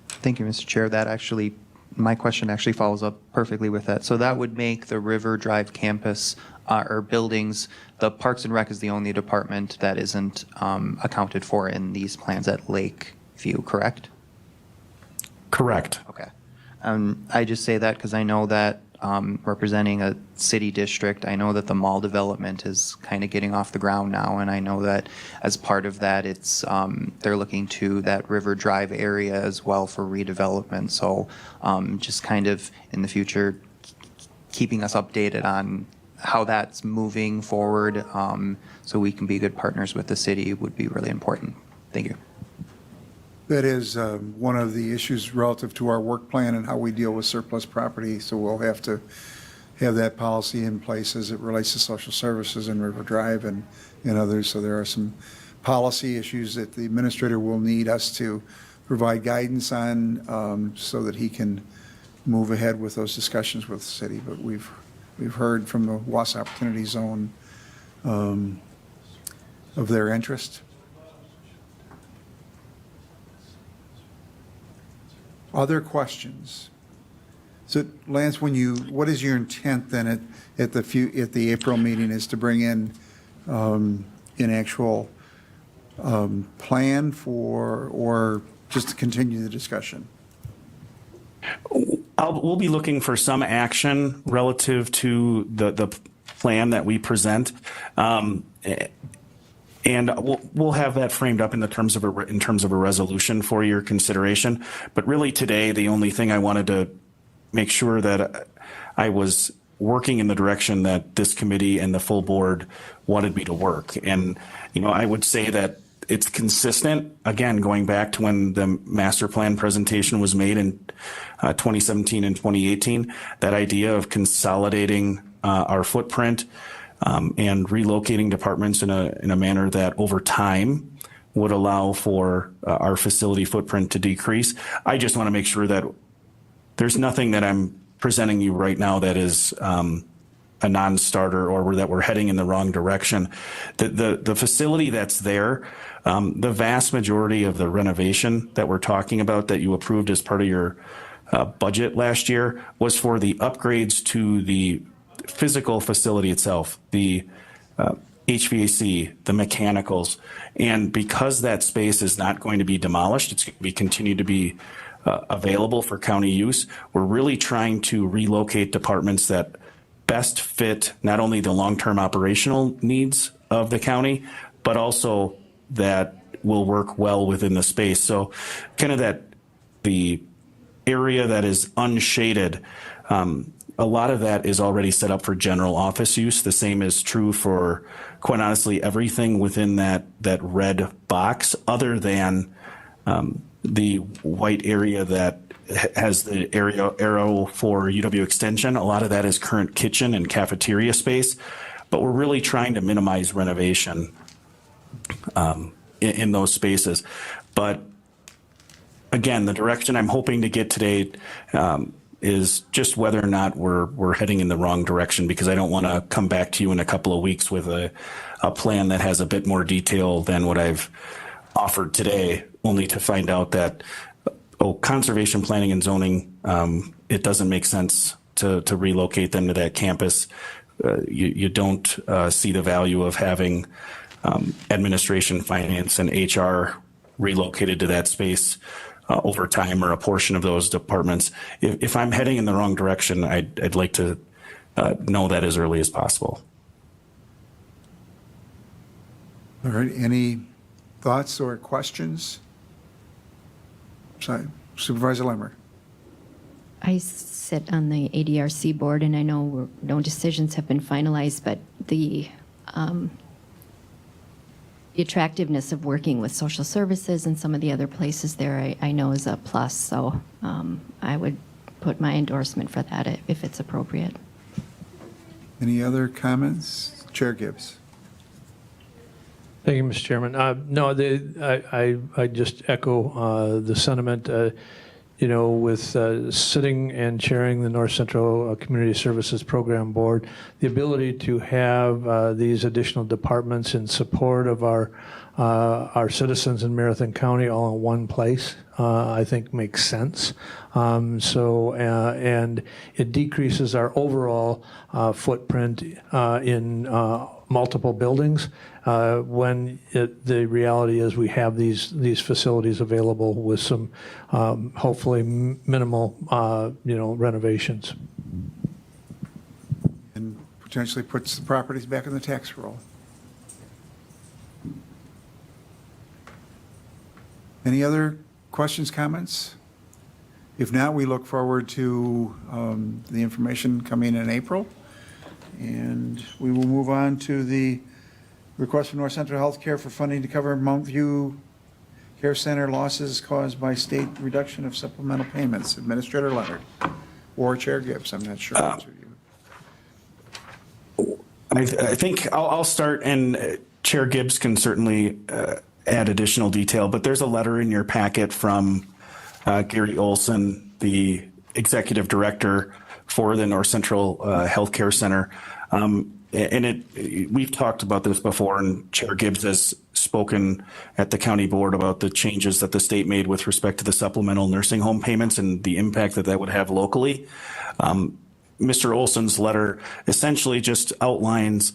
Speaker 5: Thank you, Mr. Chair. That actually, my question actually follows up perfectly with that. So that would make the River Drive campus or buildings, the Parks and Rec is the only department that isn't accounted for in these plans at Lakeview, correct?
Speaker 4: Correct.
Speaker 5: Okay. I just say that because I know that representing a city district, I know that the mall development is kind of getting off the ground now, and I know that as part of that, it's they're looking to that River Drive area as well for redevelopment. So just kind of in the future, keeping us updated on how that's moving forward, so we can be good partners with the city would be really important. Thank you.
Speaker 1: That is one of the issues relative to our work plan and how we deal with surplus property. So we'll have to have that policy in place as it relates to social services and River Drive and others. So there are some policy issues that the administrator will need us to provide guidance on so that he can move ahead with those discussions with the city. But we've heard from the WAS Opportunity Zone of their interest. Other questions? So Lance, what is your intent then at the April meeting is to bring in an actual plan for, or just to continue the discussion?
Speaker 4: We'll be looking for some action relative to the plan that we present. And we'll have that framed up in terms of a resolution for your consideration. But really today, the only thing I wanted to make sure that I was working in the direction that this committee and the full board wanted me to work. And, I would say that it's consistent, again, going back to when the master plan presentation was made in 2017 and 2018, that idea of consolidating our footprint and relocating departments in a manner that over time would allow for our facility footprint to decrease. I just want to make sure that there's nothing that I'm presenting you right now that is a non-starter or that we're heading in the wrong direction. The facility that's there, the vast majority of the renovation that we're talking about that you approved as part of your budget last year was for the upgrades to the physical facility itself, the HVAC, the mechanicals. And because that space is not going to be demolished, it's going to be continued to be available for county use. We're really trying to relocate departments that best fit not only the long-term operational needs of the county, but also that will work well within the space. So kind of that the area that is unshaded, a lot of that is already set up for general office use. The same is true for, quite honestly, everything within that red box, other than the white area that has the arrow for UW Extension. A lot of that is current kitchen and cafeteria space, but we're really trying to minimize renovation in those spaces. But again, the direction I'm hoping to get today is just whether or not we're heading in the wrong direction, because I don't want to come back to you in a couple of weeks with a plan that has a bit more detail than what I've offered today, only to find out that, conservation planning and zoning, it doesn't make sense to relocate them to that campus. You don't see the value of having administration, finance, and HR relocated to that space over time, or a portion of those departments. If I'm heading in the wrong direction, I'd like to know that as early as possible.
Speaker 1: All right, any thoughts or questions? Sorry, Supervisor Lemmer.
Speaker 11: I sit on the ADRC board, and I know no decisions have been finalized, but the attractiveness of working with social services and some of the other places there, I know is a plus. So I would put my endorsement for that if it's appropriate.
Speaker 1: Any other comments? Chair Gibbs.
Speaker 2: Thank you, Mr. Chairman. No, I just echo the sentiment. With sitting and chairing the North Central Community Services Program Board, the ability to have these additional departments in support of our citizens in Marathon County all in one place, I think makes sense. And it decreases our overall footprint in multiple buildings when the reality is we have these facilities available with some hopefully minimal renovations.
Speaker 1: And potentially puts the properties back in the tax roll. Any other questions, comments? If not, we look forward to the information coming in April. And we will move on to the request from North Central Healthcare for funding to cover Mount View Care Center losses caused by state reduction of supplemental payments. Administrator Leonard or Chair Gibbs, I'm not sure.
Speaker 4: I think I'll start, and Chair Gibbs can certainly add additional detail, but there's a letter in your packet from Gary Olson, the executive director for the North Central Healthcare Center. And we've talked about this before, and Chair Gibbs has spoken at the county board about the changes that the state made with respect to the supplemental nursing home payments and the impact that would have locally. Mr. Olson's letter essentially just outlines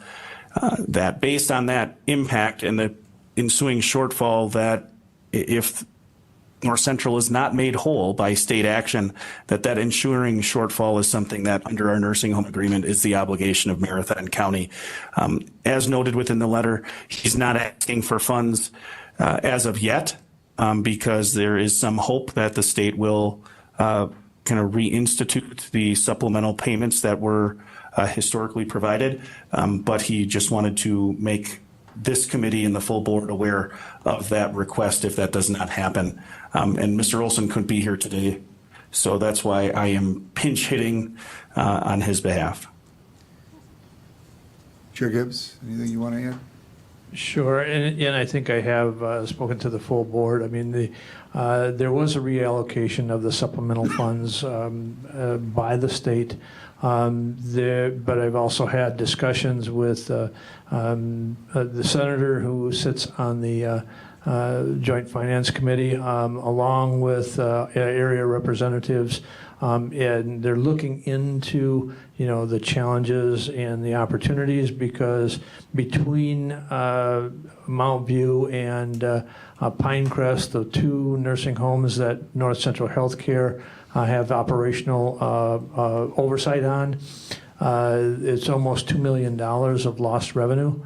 Speaker 4: that based on that impact and the ensuing shortfall, that if North Central is not made whole by state action, that ensuring shortfall is something that under our nursing home agreement is the obligation of Marathon County. As noted within the letter, he's not asking for funds as of yet because there is some hope that the state will kind of reinstitute the supplemental payments that were historically provided. But he just wanted to make this committee and the full board aware of that request if that does not happen. And Mr. Olson couldn't be here today, so that's why I am pinch hitting on his behalf.
Speaker 1: Chair Gibbs, anything you want to add?
Speaker 2: Sure, and I think I have spoken to the full board. I mean, there was a reallocation of the supplemental funds by the state, but I've also had discussions with the senator who sits on the Joint Finance Committee, along with area representatives And they're looking into, the challenges and the opportunities, because between Mount View and Pinecrest, the two nursing homes that North Central Healthcare have operational oversight on, it's almost $2 million of lost revenue.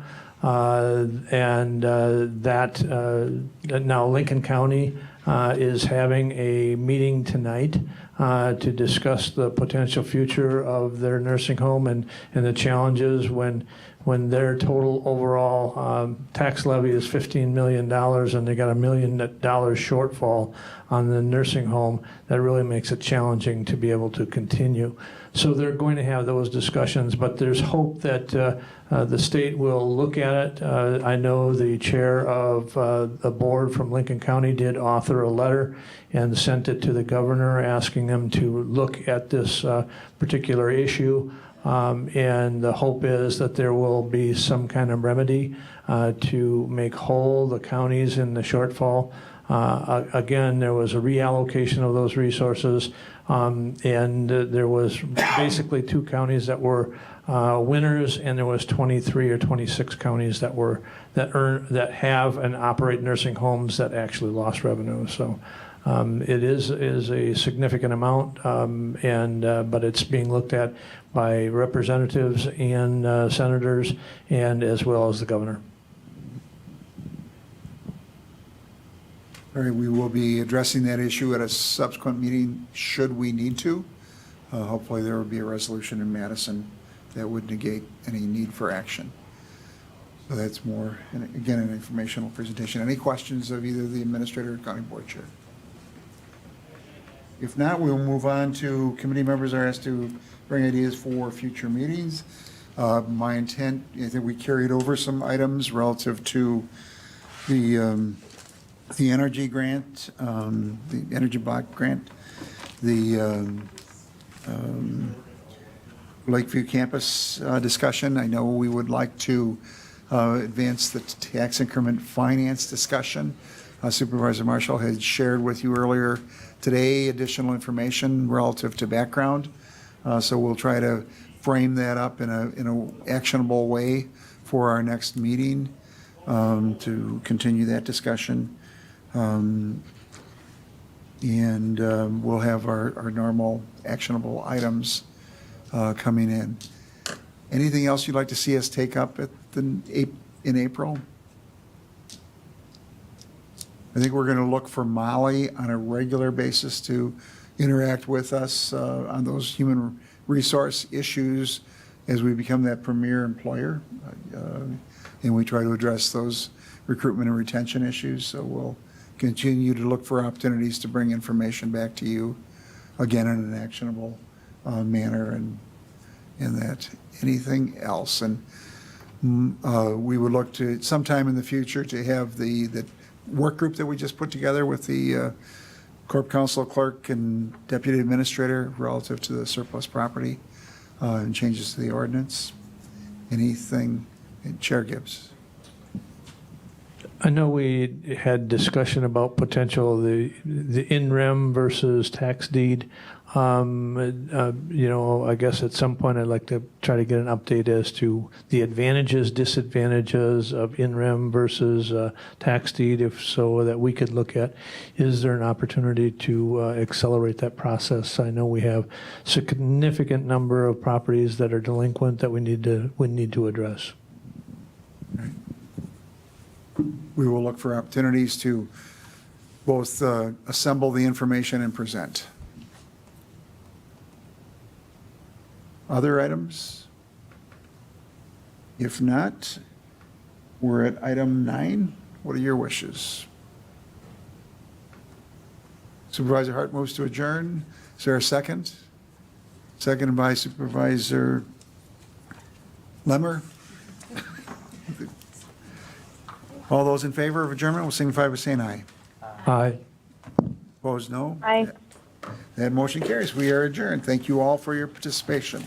Speaker 2: Now Lincoln County is having a meeting tonight to discuss the potential future of their nursing home and the challenges when their total overall tax levy is $15 million and they got $1 million shortfall on the nursing home. That really makes it challenging to be able to continue. So they're going to have those discussions, but there's hope that the state will look at it. I know the chair of the board from Lincoln County did author a letter and sent it to the governor asking them to look at this particular issue. And the hope is that there will be some kind of remedy to make whole the counties in the shortfall. Again, there was a reallocation of those resources, and there was basically 2 counties that were winners, and there was 23 or 26 counties that have and operate nursing homes that actually lost revenue. So it is a significant amount, but it's being looked at by representatives and senators, and as well as the governor.
Speaker 1: All right, we will be addressing that issue at a subsequent meeting, should we need to. Hopefully there will be a resolution in Madison that would negate any need for action. So that's more, and again, an informational presentation. Any questions of either the administrator or county board chair? If not, we'll move on to committee members are asked to bring ideas for future meetings. My intent is that we carried over some items relative to the energy grant, the energy block grant, the Lakeview campus discussion. I know we would like to advance the tax increment finance discussion. Supervisor Marshall had shared with you earlier today additional information relative to background. So we'll try to frame that up in a actionable way for our next meeting to continue that discussion. And we'll have our normal actionable items coming in. Anything else you'd like to see us take up in April? I think we're going to look for Molly on a regular basis to interact with us on those human resource issues as we become that premier employer. And we try to address those recruitment and retention issues. So we'll continue to look for opportunities to bring information back to you, again, in an actionable manner, and that. Anything else? And we would look to sometime in the future to have the work group that we just put together with the Corp Counsel clerk and deputy administrator relative to the surplus property and changes to the ordinance. Anything? Chair Gibbs.
Speaker 2: I know we had discussion about potential the in rem versus tax deed. I guess at some point I'd like to try to get an update as to the advantages, disadvantages of in rem versus tax deed, if so, that we could look at. Is there an opportunity to accelerate that process? I know we have significant number of properties that are delinquent that we need to address.
Speaker 1: Right. We will look for opportunities to both assemble the information and present. Other items? If not, we're at item 9. What are your wishes? Supervisor Hart moves to adjourn. Is there a second? Seconded by Supervisor Lemmer. All those in favor of adjournment will signify by saying aye.
Speaker 2: Aye.
Speaker 1: Opposed, no?
Speaker 12: Aye.
Speaker 1: That motion carries. We are adjourned. Thank you all for your participation.